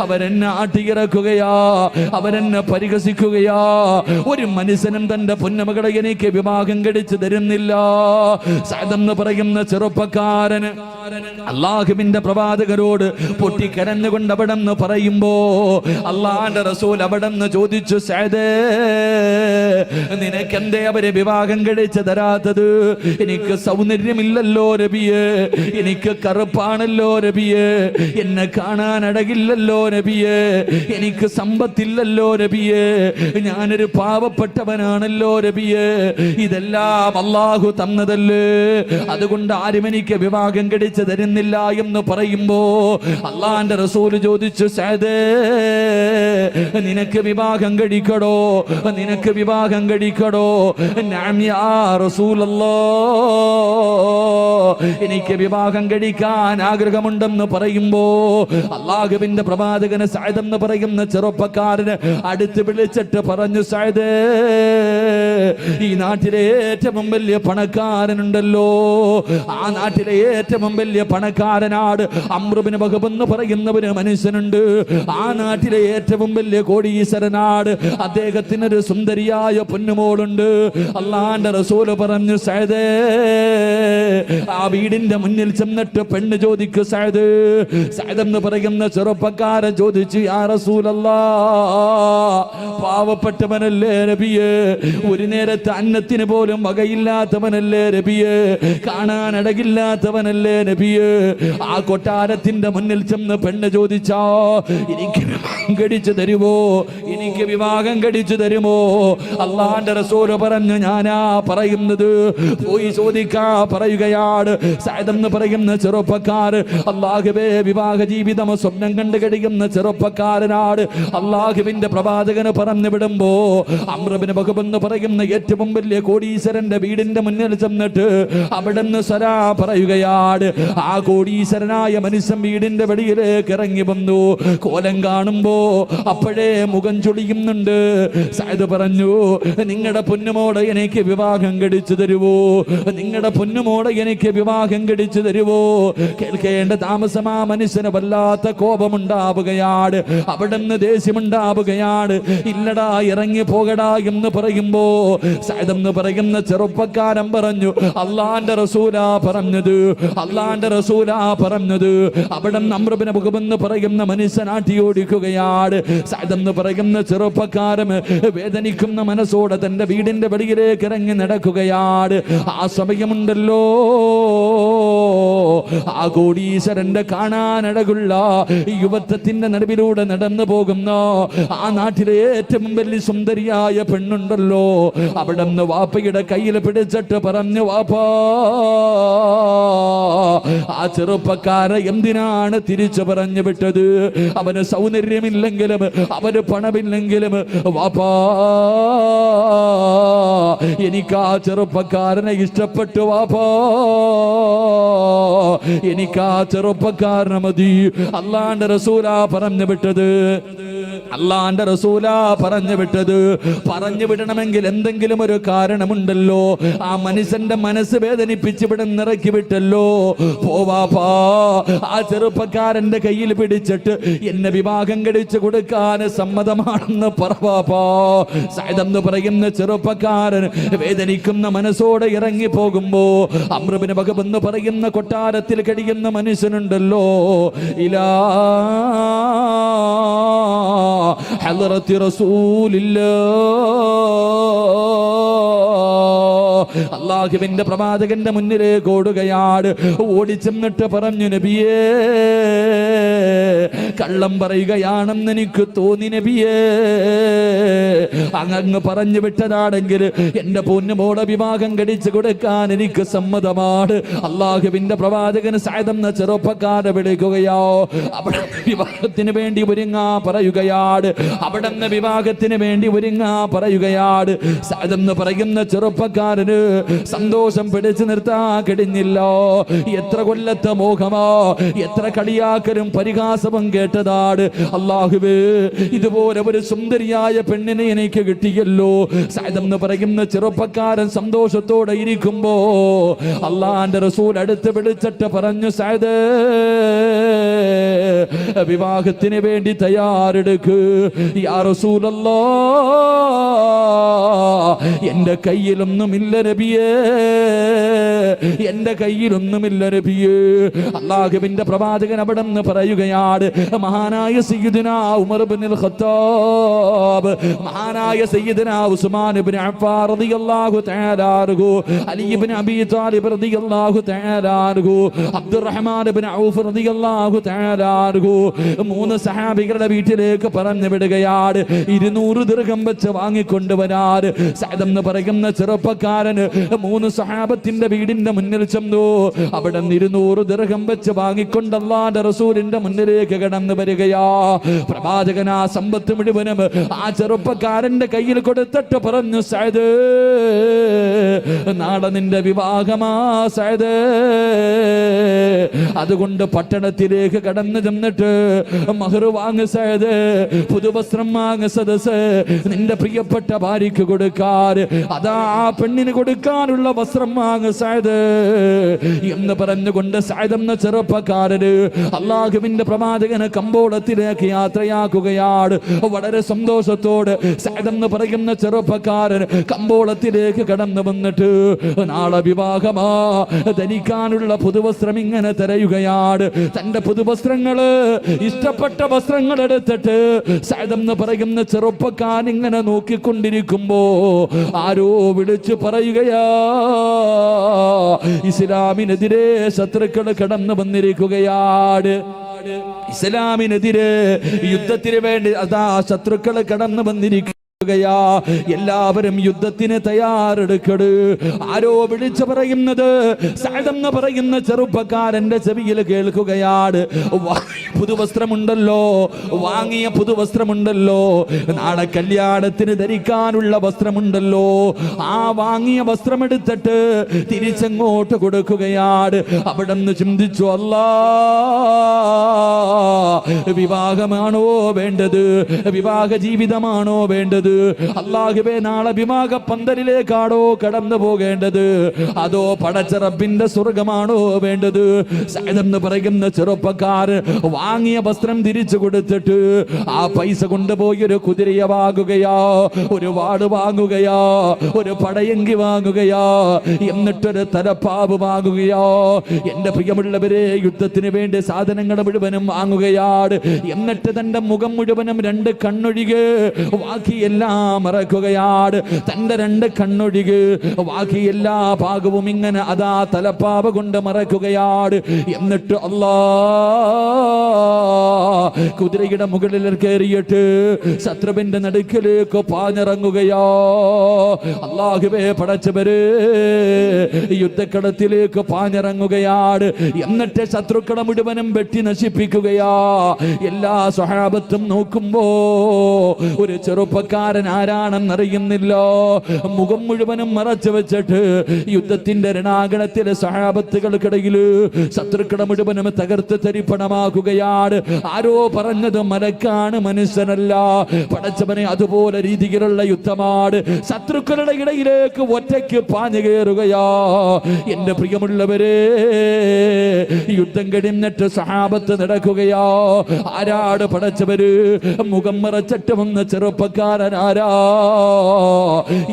അവരെന്നെ ആട്ടിയിറക്കുകയാ, അവരെന്നെ പരിഹസിക്കുകയാ, ഒരു മനുഷ്യനും തന്റെ പൊന്നമകളെ എനിക്ക് വിവാഹം കഴിച്ചു തരുന്നില്ല. സഅദ് എന്ന് പറയുന്ന ചെറുപ്പക്കാരന് അല്ലാഹുവിന്റെ പ്രവാചകരോട് പൊട്ടിക്കരഞ്ഞുകൊണ്ട് അവിടെ നിന്ന് പറയുമ്പോ, അല്ലാഹുവിന്റെ റസൂൽ അവിടെ നിന്ന് ചോദിച്ചു, സഅദേ, നിനക്കെന്തേ അവരെ വിവാഹം കഴിച്ചു തരാത്തത്? എനിക്ക് സൗന്ദര്യമില്ലല്ലോ നബിയേ, എനിക്ക് കറുപ്പാണല്ലോ നബിയേ, എന്നെ കാണാൻ അഴകില്ലല്ലോ നബിയേ, എനിക്ക് സമ്പത്തില്ലല്ലോ നബിയേ, ഞാനൊരു പാവപ്പെട്ടവനാണല്ലോ നബിയേ, ഇതെല്ലാം അല്ലാഹു തന്നതല്ലേ, അതുകൊണ്ട് ആരും എനിക്ക് വിവാഹം കഴിച്ചു തരുന്നില്ല എന്ന് പറയുമ്പോ അല്ലാഹുവിന്റെ റസൂൽ ചോദിച്ചു, സഅദേ, നിനക്ക് വിവാഹം കഴിക്കടോ? നിനക്ക് വിവാഹം കഴിക്കടോ? നഅം യാ റസൂലല്ലാഹ്, എനിക്ക് വിവാഹം കഴിക്കാൻ ആഗ്രഹമുണ്ടെന്ന് പറയുമ്പോ അല്ലാഹുവിന്റെ പ്രവാചകന് സഅദ് എന്ന് പറയുന്ന ചെറുപ്പക്കാരന് അടുത്ത് വിളിച്ചിട്ട് പറഞ്ഞു, സഅദേ, ഈ നാട്ടിലെ ഏറ്റവും വലിയ പണക്കാരനുണ്ടല്ലോ, ആ നാട്ടിലെ ഏറ്റവും വലിയ പണക്കാരനാട് അംർ ഇബ്നു വഹബ് എന്ന് പറയുന്ന ഒരു മനുഷ്യനുണ്ട്, ആ നാട്ടിലെ ഏറ്റവും വലിയ കോടീശ്വരനാട്, അദ്ദേഹത്തിനൊരു സുന്ദരിയായ പൊന്നുമോളുണ്ട്. അല്ലാഹുവിന്റെ റസൂൽ പറഞ്ഞു, സഅദേ, ആ വീടിന്റെ മുന്നിൽ ചെന്നിട്ട് പെണ്ണ് ചോദിക്കു സഅദ്. സഅദ് എന്ന് പറയുന്ന ചെറുപ്പക്കാരൻ ചോദിച്ചു, യാ റസൂലല്ലാഹ്, പാവപ്പെട്ടവനല്ലേ നബിയേ, ഒരു നേരത്തെ അന്നത്തിന് പോലും വകയില്ലാത്തവനല്ലേ നബിയേ, കാണാൻ അഴകില്ലാത്തവനല്ലേ നബിയേ, ആ കൊട്ടാരത്തിന്റെ മുന്നിൽ ചെന്ന് പെണ്ണ് ചോദിച്ചാ എനിക്ക് വിവാഹം കഴിച്ചു തരുവോ? എനിക്ക് എനിക്ക് വിവാഹം കഴിച്ചു തരുമോ? അള്ളാന്റെ റസൂൽ പറഞ്ഞു, ഞാനാ പറയുന്നത്. പോയി ചോദിക്കാ പറയുകയാണ്. സഅദ് എന്ന് പറയുന്ന ചെറുപ്പക്കാർ അള്ളാഹുവേ വിവാഹ ജീവിതം സ്വപ്നം കണ്ടു കഴിയുന്ന ചെറുപ്പക്കാരനാണ്. അള്ളാഹുവിന്റെ പ്രവാചകന് പറഞ്ഞു വിടുമ്പോ അംർ ഇബ്നു വഹബ് എന്ന് പറയുന്ന ഏറ്റവും വലിയ കോടീശ്വരന്റെ വീടിന്റെ മുന്നിൽ ചെന്നിട്ട് അവിടെ നിന്ന് സലാ പറയുകയാണ്. ആ കോടീശ്വരനായ മനുഷ്യൻ വീടിന്റെ വെളിയിലേക്ക് ഇറങ്ങി വന്നു. കോലം കാണുമ്പോ അപ്പോഴേ മുഖം ചൊളിയുന്നുണ്ട്. സഅദ് പറഞ്ഞു, നിങ്ങളുടെ പൊന്നുമോടെ എനിക്ക് വിവാഹം കഴിച്ചു തരുവോ? നിങ്ങളുടെ പൊന്നുമോടെ എനിക്ക് വിവാഹം കഴിച്ചു തരുവോ? കേൾക്കേണ്ട താമസം ആ മനുഷ്യന് വല്ലാത്ത കോപമുണ്ടാവുകയാണ്. അവിടെ നിന്ന് ദേഷ്യമുണ്ടാവുകയാണ്. ഇല്ലടാ, ഇറങ്ങി പോകടാ എന്ന് പറയുമ്പോ സഅദ് എന്ന് പറയുന്ന ചെറുപ്പക്കാരൻ പറഞ്ഞു, അള്ളാന്റെ റസൂലാ പറഞ്ഞത്, അള്ളാന്റെ റസൂലാ പറഞ്ഞത്. അവിടെ അംർ ഇബ്നു വഹബ് എന്ന് പറയുന്ന മനുഷ്യൻ ആട്ടിയോടിക്കുകയാണ്. സഅദ് എന്ന് പറയുന്ന ചെറുപ്പക്കാരൻ വേദനിക്കുന്ന മനസ്സോടെ തന്റെ വീടിന്റെ വെളിയിലേക്ക് ഇറങ്ങി നടക്കുകയാണ്. ആ സമയമുണ്ടല്ലോ, ആ കോടീശ്വരന്റെ കാണാനഴകുള്ള യുവത്വത്തിന്റെ നടുവിലൂടെ നടന്നു പോകുന്ന ആ നാട്ടിലെ ഏറ്റവും വലിയ സുന്ദരിയായ പെണ്ണുണ്ടല്ലോ, അവിടെ നിന്ന് വാപ്പയുടെ കയ്യിൽ പിടിച്ചിട്ട് പറഞ്ഞു, വാപ്പാ, ആ ചെറുപ്പക്കാരെ എന്തിനാണ് തിരിച്ചു പറഞ്ഞു വിട്ടത്? അവന് സൗന്ദര്യമില്ലെങ്കിലും അവന് പണമില്ലെങ്കിലും വാപ്പാ, എനിക്ക് ആ ചെറുപ്പക്കാരനെ ഇഷ്ടപ്പെട്ടു വാപ്പാ, എനിക്ക് ആ ചെറുപ്പക്കാരനെ മതി. അള്ളാന്റെ റസൂലാ പറഞ്ഞു വിട്ടത്, അള്ളാന്റെ റസൂലാ പറഞ്ഞു വിട്ടത്. പറഞ്ഞു വിടണമെങ്കിൽ എന്തെങ്കിലും ഒരു കാരണമുണ്ടല്ലോ. ആ മനുഷ്യന്റെ മനസ്സ് വേദനിപ്പിച്ച് ഇവിടെ നിറക്കി വിട്ടല്ലോ. പോവാപ്പാ, ആ ചെറുപ്പക്കാരന്റെ കയ്യിൽ പിടിച്ചിട്ട് എന്നെ വിവാഹം കഴിച്ചു കൊടുക്കാൻ സമ്മതമാണെന്ന് പറവാപ്പാ. സഅദ് എന്ന് പറയുന്ന ചെറുപ്പക്കാരൻ വേദനിക്കുന്ന മനസ്സോടെ ഇറങ്ങി പോകുമ്പോ അംർ ഇബ്നു വഹബ് എന്ന് പറയുന്ന കൊട്ടാരത്തിൽ കഴിയുന്ന മനുഷ്യനുണ്ടല്ലോ, ഇലാ ഹളറത്തി റസൂലില്ലാഹ്, അല്ലാഹുവിന്റെ പ്രവാചകന്റെ മുന്നിലേക്ക് ഓടുകയാണ്. ഓടിച്ചെന്നിട്ട് പറഞ്ഞു, നബിയേ, കള്ളം പറയുകയാണെന്ന് എനിക്ക് തോന്നി നബിയേ. അങ്ങ് പറഞ്ഞു വിട്ടതാണെങ്കിൽ എന്റെ പൊന്നുമോളെ വിവാഹം കഴിച്ചു കൊടുക്കാൻ എനിക്ക് സമ്മതമാണ്. അള്ളാഹുവിന്റെ പ്രവാചകൻ സഅദ് എന്ന ചെറുപ്പക്കാരെ വിളിക്കുകയോ, അവിടെ വിവാഹത്തിന് വേണ്ടി ഒരുങ്ങാ പറയുകയാണ്. അവിടെ നിന്ന് വിവാഹത്തിന് വേണ്ടി ഒരുങ്ങാ പറയുകയാണ്. സഅദ് എന്ന് പറയുന്ന ചെറുപ്പക്കാരന് സന്തോഷം പിടിച്ചു നിർത്താൻ കഴിഞ്ഞില്ലോ. എത്ര കൊല്ലത്തെ മോഹമോ, എത്ര കളിയാക്കലും പരിഹാസവും കേട്ടതാണ്. അല്ലാഹുവേ, ഇതുപോലെ ഒരു സുന്ദരിയായ പെണ്ണിനെ എനിക്ക് കിട്ടിയല്ലോ. സഅദ് എന്ന് പറയുന്ന ചെറുപ്പക്കാരൻ സന്തോഷത്തോടെ ഇരിക്കുമ്പോ അള്ളാന്റെ റസൂൽ അടുത്ത് വിളിച്ചിട്ട് പറഞ്ഞു, സഅദ്, വിവാഹത്തിന് വേണ്ടി തയ്യാറെടുക്ക്. യാ റസൂലല്ലാഹ്, എന്റെ കയ്യിലൊന്നുമില്ല നബിയേ, എന്റെ കയ്യിലൊന്നുമില്ല നബിയേ. അല്ലാഹുവിന്റെ പ്രവാചകൻ അവിടെ നിന്ന് പറയുകയാണ്, മഹാനായ സയ്യിദുനാ ഉമർ ഇബ്നുൽ ഖത്താബ്, മഹാനായ സയ്യിദുനാ ഉസ്മാൻ ഇബ്നു അഫ്ഫാൻ റളിയല്ലാഹു തആല അൻഹു, അലി ഇബ്നു അബീ താലിബ് റളിയല്ലാഹു തആല അൻഹു, അബ്ദുറഹ്മാൻ ഇബ്നു ഔഫ് റളിയല്ലാഹു തആല അൻഹു, മൂന്ന് സഹാബികളുടെ വീട്ടിലേക്ക് പറഞ്ഞു വിടുകയാണ്. 200 ദിർഹം വെച്ച് വാങ്ങിക്കൊണ്ടുവരാൻ സഅദ് എന്ന് പറയുന്ന ചെറുപ്പക്കാരന് 3 സഹാബത്തിന്റെ വീടിന്റെ മുന്നിൽ ചെന്നു. അവിടെ 200 ദിർഹം വെച്ച് വാങ്ങിക്കൊണ്ട് അല്ലാഹുവിന്റെ റസൂലിന്റെ മുന്നിലേക്ക് കടന്നു വരികയാ. പ്രവാചകൻ ആ സമ്പത്ത് മുഴുവനും ആ ചെറുപ്പക്കാരന്റെ കയ്യിൽ കൊടുത്തിട്ട് പറഞ്ഞു, സഅദ്, നാളെ നിന്റെ വിവാഹമാ സഅദ്, അതുകൊണ്ട് പട്ടണത്തിലേക്ക് കടന്നു ചെന്നിട്ട് മഹർ വാങ്ങ് സഅദ്, പുതുവസ്ത്രം വാങ്ങ് സദസ്, നിന്റെ പ്രിയപ്പെട്ട ഭാര്യയ്ക്ക് കൊടുക്കാൻ, അതാ ആ പെണ്ണിന് കൊടുക്കാനുള്ള വസ്ത്രം വാങ്ങ് സഅദ് എന്ന് പറഞ്ഞുകൊണ്ട് സഅദ് എന്ന ചെറുപ്പക്കാരന് അല്ലാഹുവിന്റെ പ്രവാചകന് കമ്പോളത്തിലേക്ക് യാത്രയാക്കുകയാണ്. വളരെ സന്തോഷത്തോട് സഅദ് എന്ന് പറയുന്ന ചെറുപ്പക്കാരൻ കമ്പോളത്തിലേക്ക് കടന്നു വന്നിട്ട് നാളെ വിവാഹമാ, ധരിക്കാനുള്ള പുതുവസ്ത്രം ഇങ്ങനെ തിരയുകയാണ്. തന്റെ പുതുവസ്ത്രങ്ങള്, ഇഷ്ടപ്പെട്ട വസ്ത്രങ്ങൾ എടുത്തിട്ട് സഅദ് എന്ന് പറയുന്ന ചെറുപ്പക്കാരൻ ഇങ്ങനെ നോക്കിക്കൊണ്ടിരിക്കുമ്പോ ആരോ വിളിച്ചു പറയുകയാ, ഇസ്ലാമിനെതിരെ ശത്രുക്കൾ കടന്നു വന്നിരിക്കുകയാണ്. ഇസ്ലാമിനെതിരെ യുദ്ധത്തിന് വേണ്ടി അതാ ശത്രുക്കൾ കടന്നു വന്നിരിക്കും. എല്ലാവരും യുദ്ധത്തിന് തയ്യാറെടുക്കട്. ആരോ വിളിച്ചു പറയുന്നത് സഅദ് എന്ന് പറയുന്ന ചെറുപ്പക്കാരന്റെ ചെവിയിൽ കേൾക്കുകയാണ്. പുതുവസ്ത്രമുണ്ടല്ലോ, വാങ്ങിയ പുതുവസ്ത്രമുണ്ടല്ലോ, നാളെ കല്യാണത്തിന് ധരിക്കാനുള്ള വസ്ത്രമുണ്ടല്ലോ, ആ വാങ്ങിയ വസ്ത്രമെടുത്തിട്ട് തിരിച്ചങ്ങോട്ട് കൊടുക്കുകയാണ്. അവിടെ നിന്ന് ചിന്തിച്ചു, അല്ലാ, വിവാഹമാണോ വേണ്ടത്? വിവാഹ ജീവിതമാണോ വേണ്ടത്? അല്ലാഹുവേ, നാളെ വിവാഹ പന്തലിലേക്കാണോ കടന്നു പോകേണ്ടത്? അതോ പടച്ച റബ്ബിന്റെ സ്വർഗമാണോ വേണ്ടത്? സഅദ് എന്ന് പറയുന്ന ചെറുപ്പക്കാർ വാങ്ങിയ വസ്ത്രം തിരിച്ചു കൊടുത്തിട്ട് ആ പൈസ കൊണ്ടുപോയി ഒരു കുതിരയെ വാങ്ങുകയാ, ഒരു വാട് വാങ്ങുകയാ, ഒരു പടയങ്കി വാങ്ങുകയാ, എന്നിട്ടൊരു തലപ്പാവ് വാങ്ങുകയാ. എന്റെ പ്രിയമുള്ളവരെ, യുദ്ധത്തിന് വേണ്ടി സാധനങ്ങൾ മുഴുവനും വാങ്ങുകയാണ്. എന്നിട്ട് തന്റെ മുഖം മുഴുവനും 2 കണ്ണൊഴികെ ബാക്കിയെല്ലാം മറക്കുകയാണ്. തന്റെ 2 കണ്ണൊഴികെ ബാക്കി എല്ലാ ഭാഗവും ഇങ്ങനെ അതാ തലപ്പാവ് കൊണ്ട് മറക്കുകയാണ്. എന്നിട്ട് അല്ലാ, കുതിരയുടെ മുകളിൽ കയറിയിട്ട് ശത്രുവിന്റെ നടുക്കിലേക്ക് പാഞ്ഞിറങ്ങുകയോ. അല്ലാഹുവേ, പടച്ചവരെ, യുദ്ധക്കളത്തിലേക്ക് പാഞ്ഞിറങ്ങുകയാണ്. എന്നിട്ട് ശത്രുക്കളെ മുഴുവനും വെട്ടി നശിപ്പിക്കുകയാ. എല്ലാ സ്വഹാബത്തും നോക്കുമ്പോ ഒരു ചെറുപ്പക്കാരൻ ആരാണെന്നറിയുന്നില്ല. മുഖം മുഴുവനും മറച്ചു വെച്ചിട്ട് യുദ്ധത്തിന്റെ രണാങ്കണത്തിലെ സ്വഹാബത്തുകൾക്കിടയിൽ ശത്രുക്കളെ മുഴുവനും തകർത്ത് തരിപ്പണമാക്കുകയാണ്. ആരോ പറഞ്ഞത് മലക്കാണ്, മനുഷ്യനല്ല. പടച്ചവനെ, അതുപോലെ രീതിയിലുള്ള യുദ്ധമാണ്. ശത്രുക്കളുടെ ഇടയിലേക്ക് ഒറ്റയ്ക്ക് പാഞ്ഞു കയറുകയാ. എന്റെ പ്രിയമുള്ളവരെ, യുദ്ധം കഴിഞ്ഞിട്ട് സഹാബത്ത് നടക്കുകയാ. ആരാട് പടച്ചവര്? മുഖം മറച്ചിട്ട് വന്ന ചെറുപ്പക്കാരനാരാ?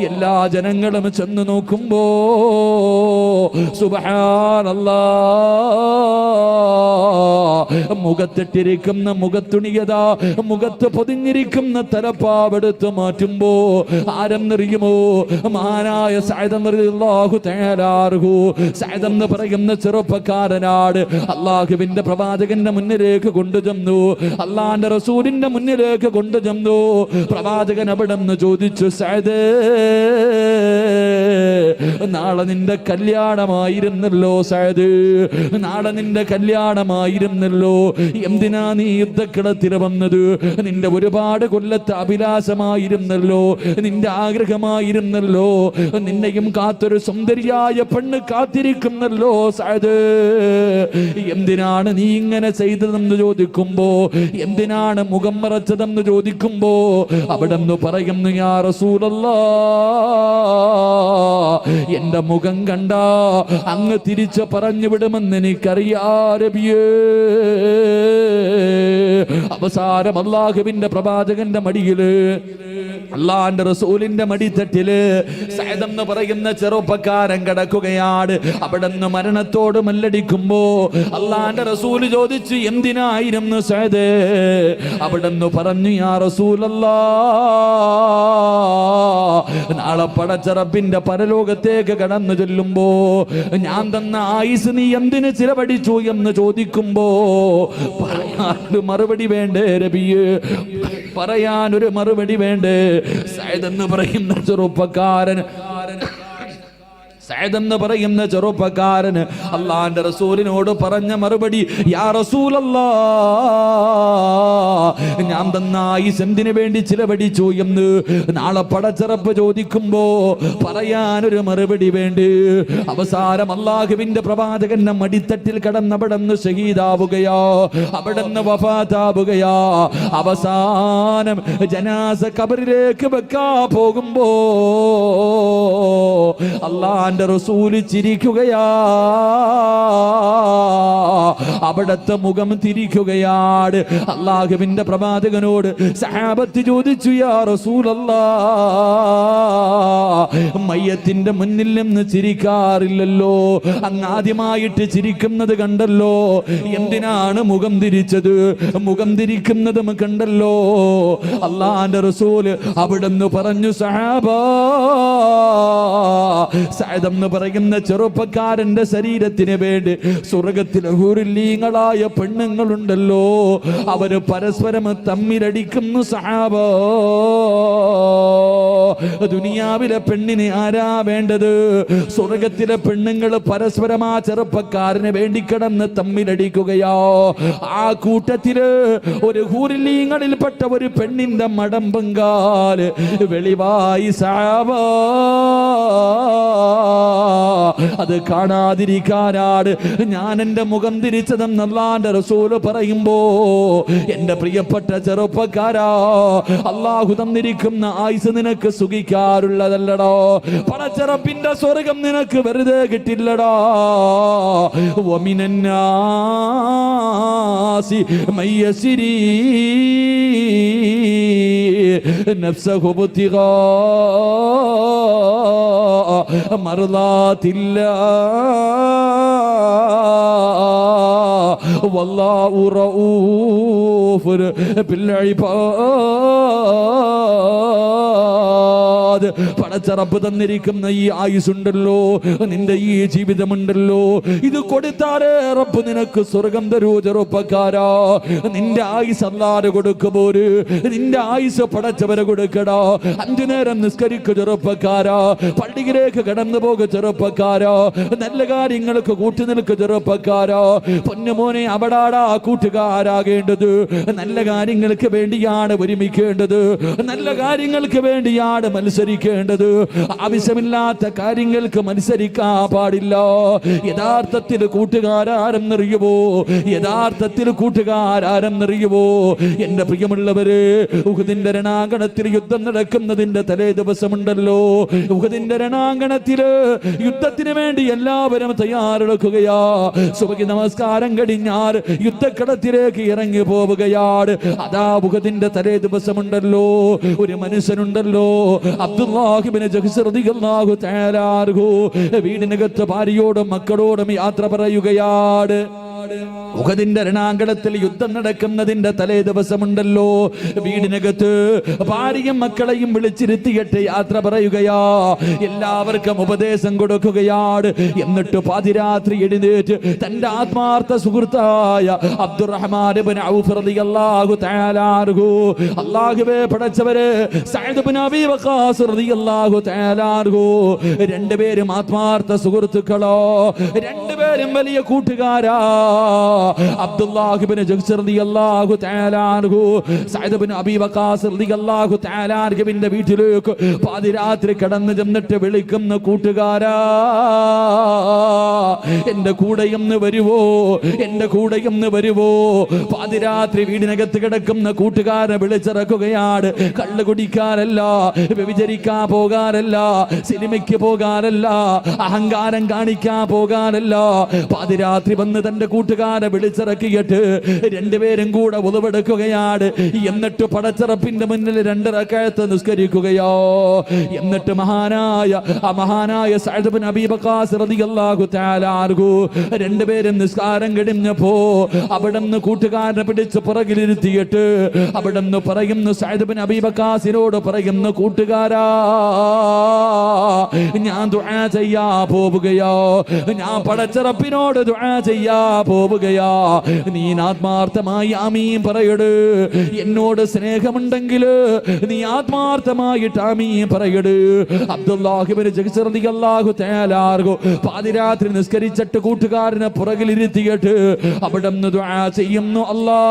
എല്ലാ ജനങ്ങളും ചെന്ന് നോക്കുമ്പോ സുബ്ഹാനല്ലാഹ്, മുഖത്തിട്ടിരിക്കുന്ന മുഖത്തുണിയതാ, മുഖത്ത് പൊതിഞ്ഞിരിക്കുന്ന തലപ്പാവെടുത്ത് മാറ്റുമ്പോ ആരെന്നറിയുമോ? മഹാനായ സഅദ് റളിയല്ലാഹു തആല അൻഹു. സഅദ് എന്ന് പറയുന്ന ചെറുപ്പക്കാരനാണ്. അല്ലാഹുവിന്റെ പ്രവാചകന്റെ മുന്നിലേക്ക് കൊണ്ടുചെന്നു, അല്ലാഹുവിന്റെ റസൂലിന്റെ മുന്നിലേക്ക് കൊണ്ടുചെന്നു. പ്രവാചകൻ അവിടെ നിന്ന് ചോദിച്ചു, സഅദ്, നാളെ നിന്റെ കല്യാണമായിരുന്നല്ലോ സഅദ്, നാളെ നിന്റെ കല്യാണമായിരുന്നല്ലോ, എന്തിനാ നീ യുദ്ധക്കളത്തിൽ വന്നത്? നിന്റെ ഒരുപാട് കൊല്ലത്തെ അഭിലാഷമായിരുന്നല്ലോ, നിന്റെ ആഗ്രഹമായിരുന്നല്ലോ, നിന്നെയും കാത്തൊരു സുന്ദരിയായ പെണ്ണ് കാത്തിരിക്കുന്നല്ലോ സഅദ്, എന്തിനാണ് നീ ഇങ്ങനെ ചെയ്തതെന്ന് ചോദിക്കുമ്പോ, എന്തിനാണ് മുഖം മറച്ചതെന്ന് ചോദിക്കുമ്പോ അവിടെ നിന്ന് പറയുന്നു, യാ റസൂലല്ലാഹ്, എന്റെ മുഖം കണ്ട അങ്ങ് തിരിച്ച് പറഞ്ഞു വിടുമെന്ന് എനിക്കറിയാ നബിയേ. അവസാനം അല്ലാഹുവിന്റെ പ്രവാചകന്റെ മടിയില്, അല്ലാഹുവിന്റെ റസൂലിന്റെ മടിത്തട്ടില് സഅദ് എന്ന് പറയുന്ന ചെറുപ്പക്കാരൻ കിടക്കുകയാണ്. അവിടെ നിന്ന് മരണത്തോട് മല്ലടിക്കുമ്പോ അല്ലാഹുവിന്റെ റസൂല് ചോദിച്ചു, എന്തിനായിരുന്നു സഅദ്? അവിടെ നിന്ന് പറഞ്ഞു, യാ റസൂലല്ലാഹ്, നാളെ പടച്ച റബ്ബിന്റെ പരലോകത്തേക്ക് കടന്നു ചെല്ലുമ്പോ ഞാൻ തന്ന ആയുസ് നീ എന്തിന് ചിലവഴിച്ചു എന്ന് ചോദിക്കുമ്പോ പറയാനൊരു മറുപടി വേണ്ടേ നബിയേ? പറയാനൊരു മറുപടി വേണ്ടേ? സഅദ് എന്ന് പറയുന്ന ചെറുപ്പക്കാരൻ, സഅദ് എന്ന് പറയുന്ന ചെറുപ്പക്കാരന് അല്ലാഹുവിന്റെ റസൂലിനോട് പറഞ്ഞ മറുപടി, യാ റസൂലല്ലാഹ്, ഞാൻ തന്ന ആയുസ് എന്തിനു വേണ്ടി ചിലവഴിച്ചു എന്ന് നാളെ പടച്ചറപ്പ് ചോദിക്കുമ്പോ പറയാനൊരു മറുപടി വേണ്ടി. അവസാനം അല്ലാഹുവിന്റെ പ്രവാചകന്റെ മടിത്തട്ടിൽ കടന്നവിടെന്ന് ഷഹീദാവുകയോ, അവിടെന്ന് വഫാത്താവുകയോ. അവസാനം ജനാസ ഖബറിലേക്ക് വെക്കാ പോകുമ്പോ അല്ലാഹ് റസൂല് ചിരിക്കുകയാ, അവിടത്തെ മുഖം തിരിക്കുകയാണ്. അല്ലാഹുവിന്റെ പ്രവാചകനോട് സഹാബത്ത് ചോദിച്ചു, യാ റസൂലല്ലാഹ്, മയ്യത്തിന്റെ മുന്നിൽ നിന്ന് ചിരിക്കാറില്ലല്ലോ, അങ്ങ് ആദ്യമായിട്ട് ചിരിക്കുന്നത് കണ്ടല്ലോ, എന്തിനാണ് മുഖം തിരിച്ചത്? മുഖം തിരിക്കുന്നതും കണ്ടല്ലോ. അല്ലാഹുവിന്റെ റസൂല് അവിടുന്ന് പറഞ്ഞു, സഹാബാ, സഅദ് സഅദ് എന്ന് പറയുന്ന ചെറുപ്പക്കാരന്റെ ശരീരത്തിന് വേണ്ടി സ്വർഗത്തിലെ ഹൂറില്ലീങ്ങളായ പെണ്ണുങ്ങളുണ്ടല്ലോ, അവര് പരസ്പരം തമ്മിലടിക്കുന്നു സഹാബ. ദുനിയാവിലെ പെണ്ണിന് ആരാ വേണ്ടത്? സ്വർഗത്തിലെ പെണ്ണുങ്ങൾ പരസ്പരം ആ ചെറുപ്പക്കാരന് വേണ്ടി കിടന്ന് തമ്മിലടിക്കുകയോ. ആ കൂട്ടത്തില് ഒരു ഹൂറില്ലീങ്ങളിൽപ്പെട്ട ഒരു പെണ്ണിന്റെ മടമ്പങ്കാല് വെളിവായി സഹാബ. അത് കാണാതിരിക്കാനാണ് ഞാൻ എന്റെ മുഖം തിരിച്ചതെന്ന് അല്ലാഹുവിന്റെ റസൂല് പറയുമ്പോ, എന്റെ പ്രിയപ്പെട്ട ചെറുപ്പക്കാരാ, അല്ലാഹു തന്നിരിക്കുന്ന ആയുസ് നിനക്ക് സുഖിക്കാറുള്ളതല്ലടോ. പടച്ചറപ്പിന്റെ സ്വർഗം നിനക്ക് വെറുതെ കിട്ടില്ലടോ. വമിനന്നാസി മയ്യസിരി നഫ്സഹു ബുത്തിഗാ മർളാത്തില്ലാഹ് വല്ലാഹു റഊഫുൻ ബിൽ ഇബാദ്. പടച്ചറപ്പ് തന്നിരിക്കുന്ന ഈ ആയുസുണ്ടല്ലോ, നിന്റെ ഈ ജീവിതമുണ്ടല്ലോ, ഇത് കൊടുത്താലേ റബ്ബ് നിനക്ക് സ്വർഗം തരൂ ചെറുപ്പക്കാരാ. നിന്റെ ആയുസ് അല്ലാതെ കൊടുക്കുമ്പോര് നിന്റെ ആയുസ് പടച്ചവരെ കൊടുക്കടാ. 5 നേരം നിസ്കരിക്കു ചെറുപ്പക്കാരാ, പള്ളിയിലേക്ക് കടന്നു പോകുക ചെറുപ്പക്കാരാ, നല്ല കാര്യങ്ങൾക്ക് കൂട്ടുനിൽക്കു ചെറുപ്പക്കാരാ. പൊന്നുമോനെ, അവിടാടാ കൂട്ടുകാരാകേണ്ടത്. നല്ല കാര്യങ്ങൾക്ക് വേണ്ടിയാണ് ഒരുമിക്കേണ്ടത്, നല്ല കാര്യങ്ങൾക്ക് വേണ്ടിയാണ് മത്സരിക്കേണ്ടത്. ആവശ്യമില്ലാത്ത കാര്യങ്ങൾക്ക് മത്സരിക്കാൻ പാടില്ല. യഥാർത്ഥത്തിൽ കൂട്ടുകാരാരെന്നറിയുമോ? യഥാർത്ഥത്തിൽ കൂട്ടുകാരാരെന്നറിയുമോ? എന്റെ പ്രിയമുള്ളവര്, ഉഹദിന്റെ രണാങ്കണത്തിൽ യുദ്ധം നടക്കുന്നതിന്റെ തലേ ദിവസമുണ്ടല്ലോ, ഉഹദിന്റെ രണാങ്കണത്തില് യുദ്ധത്തിന് വേണ്ടി എല്ലാവരും തയ്യാറെടുക്കുകയാ. സുബഹി നമസ്കാരം കഴിഞ്ഞാൽ യുദ്ധക്കളത്തിലേക്ക് ഇറങ്ങി പോവുകയാണ്. അതാ ഉഹദിന്റെ തലേ ദിവസമുണ്ടല്ലോ, ഒരു മനുഷ്യനുണ്ടല്ലോ, അബ്ദുല്ലാഹ് ഇബ്നു ജഹ്ശ് റളിയല്ലാഹു തആല അൻഹു വീടിനകത്ത് ഭാര്യയോടും മക്കളോടും യാത്ര പറയുകയാണ്. ഉഹദിന്റെ രണാങ്കണത്തിൽ യുദ്ധം നടക്കുന്നതിന്റെ തലേ ദിവസമുണ്ടല്ലോ, വീടിനകത്ത് ഭാര്യയും മക്കളെയും വിളിച്ചിരുത്തിയിട്ട് യാത്ര പറയുകയാ. എല്ലാവർക്കും ഉപദേശം കൊടുക്കുകയാണ്. എന്നിട്ട് പാതിരാത്രി എഴുന്നേറ്റ് തന്റെ ആത്മാർത്ഥ സുഹൃത്തായ അബ്ദുറഹ്മാൻ ഇബ്നു ഔഫ് റളിയല്ലാഹു തആല അൻഹു, അല്ലാഹുവേ പടച്ചവരെ, സഅദ് ഇബ്നു അബീ വഖാസ് റളിയല്ലാഹു തആല അൻഹു, രണ്ടുപേരും ആത്മാർത്ഥ സുഹൃത്തുക്കളോ, രണ്ടുപേരും വലിയ കൂട്ടുകാരാ. അബ്ദുല്ലാഹ് ഇബ്നു ജഹ്ശ് റളിയല്ലാഹു തആല അൻഹു സഅദ് ഇബ്നു അബീ വഖാസ് റളിയല്ലാഹു തആല അൻഹുവിന്റെ വീട്ടിലേക്ക് പാതിരാത്രി കടന്നു ചെന്നിട്ട് വിളിക്കുന്ന കൂട്ടുകാരാ, എന്റെ കൂടെയൊന്ന് വരുവോ, എന്റെ കൂടെയൊന്ന് വരുവോ. പാതിരാത്രി വീടിനകത്ത് കിടക്കുന്ന കൂട്ടുകാരനെ വിളിച്ചിറക്കുകയാണ്. കള്ളു കുടിക്കാനല്ല, വ്യഭിചരിക്കാൻ പോകാനല്ല, സിനിമയ്ക്ക് പോകാനല്ല, അഹങ്കാരം കാണിക്കാൻ പോകാനല്ല. പാതിരാത്രി വന്ന് തന്റെ കൂട്ടുകാരെ വിളിച്ചിറക്കിയിട്ട് രണ്ടുപേരും കൂടെ ഉളവെടുക്കുകയാണ്. എന്നിട്ട് പടച്ചിറപ്പിന്റെ മുന്നിൽ 2 റക്അത്ത് നിസ്കരിക്കുകയോ. എന്നിട്ട് മഹാനായ സഅദ് ഇബ്നു അബീ വഖാസ് റളിയല്ലാഹു തആല അൻഹു രണ്ടുപേരും നിസ്കാരം കഴിഞ്ഞപ്പോ അവിടുന്ന് കൂട്ടുകാരനെ പിടിച്ച് പുറകിലിരുത്തിയിട്ട് അവിടുന്ന് പറയുന്നു, സഅദ് ഇബ്നു അബീ വഖാസിനോട് പറയുന്നു, കൂട്ടുകാരാ, ഞാൻ ദുആ ചെയ്യാ പോവുകയോ, ഞാൻ പടച്ചിറപ്പിനോട് ദുആ ചെയ്യാ പോവുകയാ. നീ ആത്മാർത്ഥമായി ആമീൻ പറയട്. എന്നോട് സ്നേഹമുണ്ടെങ്കിൽ നീ ആത്മാർത്ഥമായിട്ട് ആമീൻ പറയട്. അബ്ദുല്ലാഹ് ഇബ്നു ജഹ്ശ് റളിയല്ലാഹു തആല അൻഹു പാതിരാത്രി നിസ്കരിച്ചിട്ട് കൂട്ടുകാരനെ പുറകിലിരുത്തിയിട്ട് അവിടുന്ന് ദുആ ചെയ്യുന്നു, അല്ലാഹ്,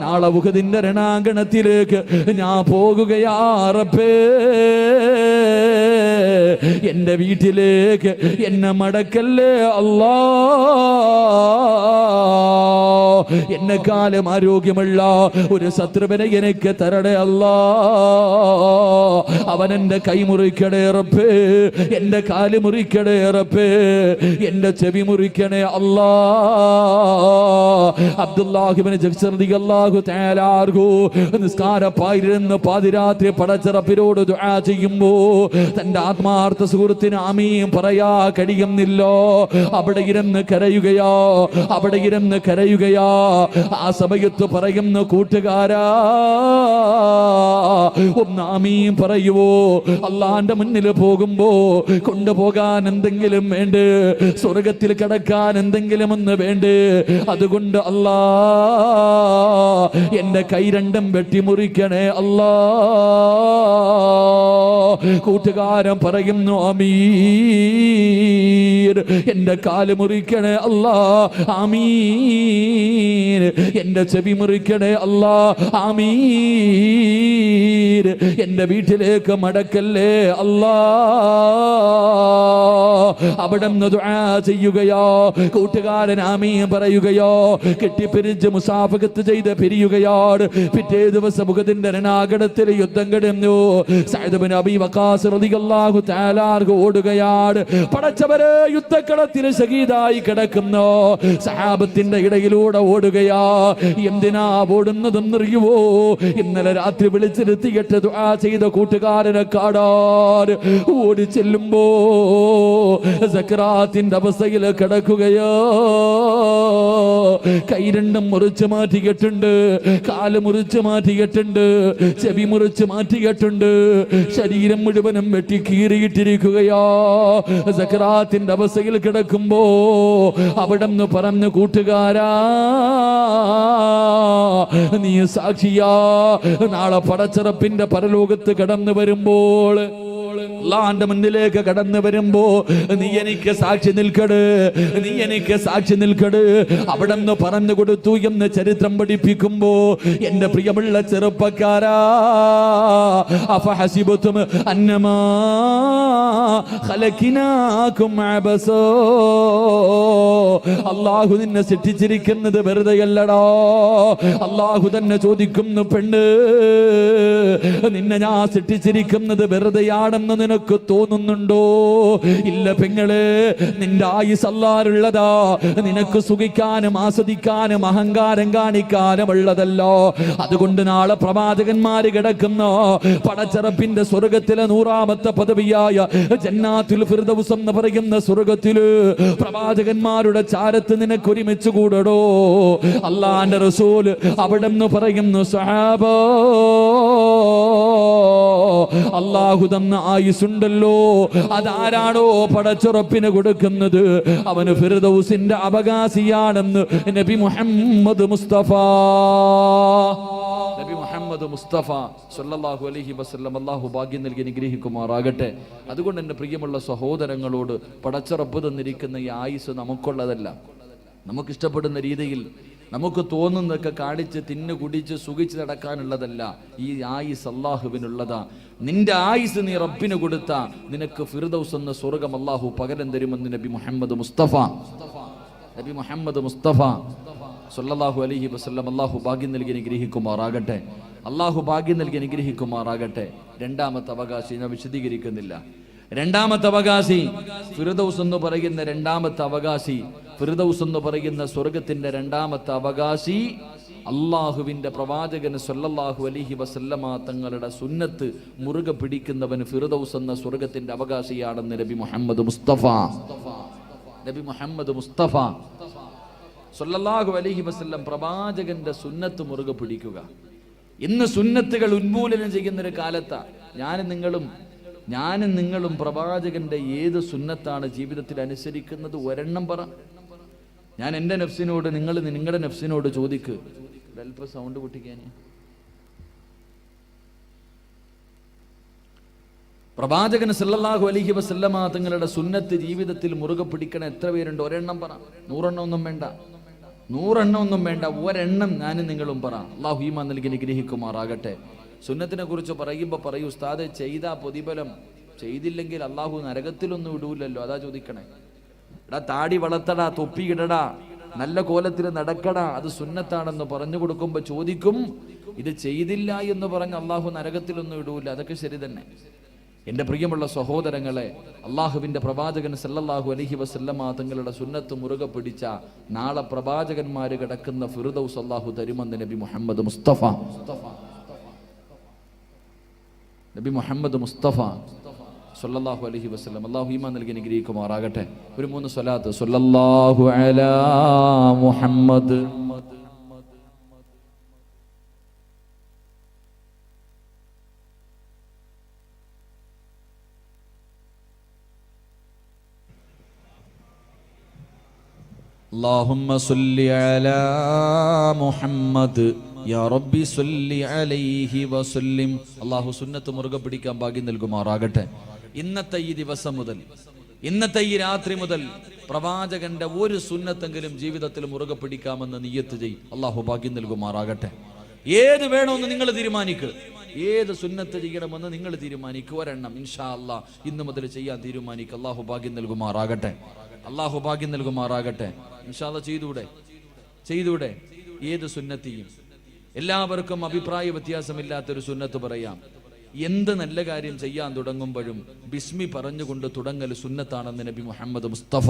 നാളെ ഉഹദിന്റെ രണാങ്കണത്തിലേക്ക് ഞാൻ പോകുകയാ റബ്ബേ, എന്റെ വീട്ടിലേക്ക് എന്നെ മടക്കല്ലേ അല്ലാ, എന്നെക്കാലം ആരോഗ്യമുള്ള ഒരു ശത്രുവിനെ എനിക്ക് തരണേ അല്ലാ, അവൻ എന്റെ കൈ മുറിക്കണേ റബ്ബേ, എന്റെ കാല് മുറിക്കണേ റബ്ബേ, എന്റെ ചെവി മുറിക്കണേ അല്ലാ. അബ്ദുല്ലാഹ് ഇബ്നു ജഹ്ശ് റളിയല്ലാഹു തആല അൻഹു നിസ്കാരപ്പായിരുന്ന് പാതിരാത്രി പടച്ചിറപ്പിനോട് ദുആ ചെയ്യുമ്പോ തന്റെ ആത്മാർത്ഥ സുഹൃത്തിന് ആമീൻ പറയാ കഴിയുന്നില്ലോ. അവിടെ ഇരുന്ന് കരയുകയോ, അവിടെ ഇരുന്ന് കരയുകയോ. ആ സമയത്ത് പറയുന്ന കൂട്ടുകാരാ, ഒന്ന് ആമീൻ പറയുവോ? അള്ളാന്റെ മുന്നിൽ പോകുമ്പോ കൊണ്ടുപോകാൻ എന്തെങ്കിലും വേണ്ട, സ്വർഗത്തിൽ കടക്കാൻ എന്തെങ്കിലും ഒന്ന് വേണ്ട. അതുകൊണ്ട് അല്ലാ, എന്റെ കൈ രണ്ടും വെട്ടിമുറിക്കണേ അല്ലാ. കൂട്ടുകാരൻ പറയുന്നു ആമീൻ. എന്റെ കാല് മുറിക്കണേ അല്ലാ, ആമീൻ. എന്റെ ചെവി മുറിക്കണേ അല്ലാ, ആമീൻ. എന്റെ വീട്ടിലേക്ക് മടക്കല്ലേ അല്ലാ. അവിടെ നിന്ന് ദുആ ചെയ്യുകയോ, കൂട്ടുകാരൻ ആമീൻ പറയുകയോ, കെട്ടിപ്പിരിച്ച് മുസാഫഹത്ത് ചെയ്ത് പിരിയുകയാണ്. പിറ്റേ ദിവസം ഉഹദിന്റെ രണാകണത്തിൽ യുദ്ധം കിടന്നു. സഅദ് ഇബ്നു അബീ വഖാസ് റളിയല്ലാഹു തആല അൻഹു ഓടുകയാണ്. പടച്ചവരെ, യുദ്ധക്കളത്തിൽ ശഹീദായി കിടക്കുന്നു. സഹാബത്തിന്റെ ഇടയിലൂടെ ഓടുകയാ. എന്തിനാ ഓടുന്നതെന്നറിയുവോ? ഇന്നലെ രാത്രി വിളിച്ചിരുത്തിയിട്ട് ദുആ ചെയ്ത കൂട്ടുകാരനെ കാണാൻ ഓടി ചെല്ലുമ്പോ സക്രാത്തിന്റെ അവസ്ഥയിൽ കിടക്കുകയോ. കൈ രണ്ടും മുറിച്ച് മാറ്റിയിട്ടുണ്ട്, കാല് മുറിച്ച് മാറ്റിയിട്ടുണ്ട്, ചെവി മുറിച്ച് മാറ്റിയിട്ടുണ്ട്, ശരീരം മുഴുവനും വെട്ടി കീറിയിട്ടിരിക്കുകയോ. സക്രാത്തിന്റെ അവസ്ഥയിൽ കിടക്കുമ്പോ അവിടെ നിന്ന് പറഞ്ഞു, കൂട്ടുകാരാ, നീ സാക്ഷിയാ. നാളെ പടച്ചിറപ്പിന്റെ പരലോകത്ത് കടന്നു വരുമ്പോൾ, അല്ലാഹുവിന്റെ മുന്നിലേക്ക് കടന്നു വരുമ്പോ നീ എനിക്ക് സാക്ഷി നിൽക്കട്, നീ എനിക്ക് സാക്ഷി നിൽക്കട്. അവിടെ നിന്ന് പറഞ്ഞു കൊടുത്തു എന്ന് ചരിത്രം പഠിപ്പിക്കുമ്പോ, എന്റെ പ്രിയമുള്ള ചെറുപ്പക്കാരാ, അഫഹസിബതും അന്നമാ ഖലഖനാകും അബസോ. അല്ലാഹു നിന്നെ സൃഷ്ടിച്ചിരിക്കുന്നത് വെറുതെയല്ലടാ. അല്ലാഹു തന്നെ ചോദിക്കുന്നു, പെണ്ണ്, നിന്നെ ഞാൻ സൃഷ്ടിച്ചിരിക്കുന്നത് വെറുതെയാണെന്ന് നിനക്ക് തോന്നുന്നുണ്ടോ? ഇല്ല പെങ്ങളെ, നിന്റെ ആയുസ് അല്ലാഹുള്ളതാ. നിനക്ക് സുഖിക്കാനും ആസ്വദിക്കാനും അഹങ്കാരം കാണിക്കാനും ഉള്ളതല്ലോ. അതുകൊണ്ട് നാളെ പ്രവാചകന്മാര് കിടക്കുന്ന പടച്ചറപ്പിന്റെ സ്വർഗത്തിലെ 100ാമത്തെ പദവിയായ ജന്നാത്തുൽ ഫിർദൗസ് എന്ന് പറയുന്ന സ്വർഗത്തില് പ്രവാചകന്മാരുടെ ചാരത്ത് നിനക്ക് ഒരുമിച്ച് കൂടടോ. അല്ലാഹുവിന്റെ റസൂൽ അവിടെ നിന്ന് പറയുന്നു, സഹാബാ, അല്ലാഹു തന്ന ആയുസുണ്ടല്ലോ, അതാരാണോ പടച്ചുറപ്പിന് കൊടുക്കുന്നത് അവന് ഫിർദൗസിന്റെ അവകാശിയാണെന്ന് നബി മുഹമ്മദ് മുസ്തഫ. നബി മുഹമ്മദ് മുസ്തഫ സല്ലല്ലാഹു അലൈഹി വസല്ലം അല്ലാഹു ഭാഗ്യം നൽകി അനുഗ്രഹിക്കുമാറാകട്ടെ. അതുകൊണ്ട് എൻ്റെ പ്രിയമുള്ള സഹോദരങ്ങളോട്, പടച്ചുറപ്പ് തന്നിരിക്കുന്ന ഈ ആയുസ് നമുക്കുള്ളതല്ല. നമുക്കിഷ്ടപ്പെടുന്ന രീതിയിൽ നമുക്ക് തോന്നുന്നതൊക്കെ കാണിച്ച് തിന്നു കുടിച്ച് സുഖിച്ച് നടക്കാനുള്ളതല്ല. ഈ ആയുസ് അല്ലാഹുവിനുള്ളതാ. നിന്റെ ആയുസ് നീ റബ്ബിന് കൊടുത്ത നിനക്ക് ഫിർദൗസ് എന്ന സ്വർഗം അല്ലാഹു പകരം തരുമെന്ന് നബി മുഹമ്മദ് മുസ്തഫ. നബി മുഹമ്മദ് മുസ്തഫ സല്ലല്ലാഹു അലൈഹി വസല്ലം അല്ലാഹു ഭാഗ്യം നൽകി അനുഗ്രഹിക്കുമാറാകട്ടെ. അല്ലാഹു ഭാഗ്യം നൽകി അനുഗ്രഹിക്കുമാറാകട്ടെ. രണ്ടാമത്തെ അവകാശി ഞാൻ വിശദീകരിക്കുന്നില്ല. രണ്ടാമത്തെ അവകാശി ഫിർദൗസ് എന്ന് പറയുന്ന രണ്ടാമത്തെ അവകാശി, ഫിർദൗസ് എന്ന് പറയുന്ന സ്വർഗത്തിന്റെ രണ്ടാമത്തെ അവകാശി അള്ളാഹുവിന്റെ പ്രവാചകന് സല്ലല്ലാഹു അലൈഹി വസല്ലമ തങ്ങളുടെ സുന്നത്ത് മുറുകെ പിടിക്കുന്നവന് ഫിർദൗസ് എന്ന സ്വർഗത്തിന്റെ അവകാശിയാണെന്ന് നബി മുഹമ്മദ് മുസ്തഫ. നബി മുഹമ്മദ് മുസ്തഫ സല്ലല്ലാഹു അലൈഹി വസല്ലം പ്രവാചകന്റെ സുന്നത്ത് മുറുകെ പിടിക്കുക. ഇന്ന് സുന്നത്തുകൾ ഉന്മൂലനം ചെയ്യുന്നൊരു കാലത്താ ഞാനും നിങ്ങളും പ്രവാചകന്റെ ഏത് സുന്നത്താണ് ജീവിതത്തിൽ അനുസരിക്കുന്നത്? ഒരെണ്ണം പറ. ഞാൻ എൻ്റെ നഫ്സിനോട്, നിങ്ങൾ നിങ്ങളുടെ നഫ്സിനോട് ചോദിക്ക്. അല്പം സൗണ്ട് പൊട്ടിക്കാൻ. പ്രവാചകന് സല്ലല്ലാഹു അലൈഹി വസല്ലമ തങ്ങളുടെ സുന്നത്ത് ജീവിതത്തിൽ മുറുകെ പിടിക്കണ എത്ര പേരുണ്ട്? ഒരെണ്ണം പറ. 100 ഒന്നും വേണ്ട, 100 ഒന്നും വേണ്ട, ഒരെണ്ണം ഞാനും നിങ്ങളും പറ. അല്ലാഹു ഈമാൻ നൽകി അനുഗ്രഹിക്കുമാറാകട്ടെ. സുന്നത്തിനെ കുറിച്ച് പറയുമ്പോൾ പറയൂ, ഉസ്താദെ, ചെയ്താ പ്രതിഫലം, ചെയ്തില്ലെങ്കിൽ അല്ലാഹു നരകത്തിലൊന്നും ഇടൂലല്ലോ. അതാ ചോദിക്കണേ. എടാ, താടി വളർത്തടാ, തൊപ്പിയിടടാ, നല്ല കോലത്തിൽ നടക്കടാ, അത് സുന്നത്താണെന്ന് പറഞ്ഞു കൊടുക്കുമ്പോൾ ചോദിക്കും, ഇത് ചെയ്തില്ല എന്ന് പറഞ്ഞ് അല്ലാഹു നരകത്തിലൊന്നും ഇടൂല. അതൊക്കെ ശരി തന്നെ. എൻ്റെ പ്രിയമുള്ള സഹോദരങ്ങളെ, അള്ളാഹുവിൻ്റെ പ്രവാചകൻ സല്ലല്ലാഹു അലൈഹി വസല്ലമ തങ്ങളുടെ സുന്നത്ത് മുറുകെ പിടിച്ച നാളെ പ്രവാചകന്മാര് കിടക്കുന്ന ഫിർദൗസ് അല്ലാഹു തരുമെന്ന് നബി മുഹമ്മദ് മുസ്തഫ. നബി മുഹമ്മദ് മുസ്തഫ സല്ലല്ലാഹു അലൈഹി വസല്ലം അല്ലാഹു ഈമാൻ നൽകി അനുഗ്രഹിക്കുമാറാകട്ടെ. ഒരു 3 സ്വലാത്ത്. സല്ലല്ലാഹു അലാ മുഹമ്മദ് അല്ലാഹുമ്മ സ്വല്ലി അലാ മുഹമ്മദ് യാ റബ്ബി സ്വല്ലി അലൈഹി വസല്ലിം. അല്ലാഹു സുന്നത്ത് മുറുകെ പിടിക്കാൻ ഭാഗ്യം നൽകുമാറാകട്ടെ. ഇന്നത്തെ ഈ ദിവസം മുതൽ, ഇന്നത്തെ ഈ രാത്രി മുതൽ പ്രവാചകന്റെ ഒരു സുന്നത്തെങ്കിലും ജീവിതത്തിൽ മുറുകെ പിടിക്കാമെന്ന് നിയ്യത്ത് ചെയ്. അല്ലാഹു ഭാഗ്യം നൽകുമാറാകട്ടെ. ഏത് വേണമെന്ന് നിങ്ങൾ തീരുമാനിക്കുക, ഏത് സുന്നത്ത് ചെയ്യണമെന്ന് നിങ്ങൾ തീരുമാനിക്കുക. ഒരെണ്ണം ഇൻഷാ അല്ലാ ഇന്ന് മുതൽ ചെയ്യാൻ തീരുമാനിക്കുക. അല്ലാഹു ഭാഗ്യം നൽകുമാറാകട്ടെ. അല്ലാഹു ഭാഗ്യം നൽകുമാറാകട്ടെ. ഇൻഷാ അല്ലാ ചെയ്തൂടെ ഏത് സുന്നത്തെയും. എല്ലാവർക്കും അഭിപ്രായ വ്യത്യാസമില്ലാത്തൊരു സുന്നത്ത് പറയാം. എന്ത് നല്ല കാര്യം ചെയ്യാൻ തുടങ്ങുമ്പോഴും ബിസ്മി പറഞ്ഞുകൊണ്ട് തുടങ്ങൽ സുന്നത്താണെന്ന് നബി മുഹമ്മദ് മുസ്തഫ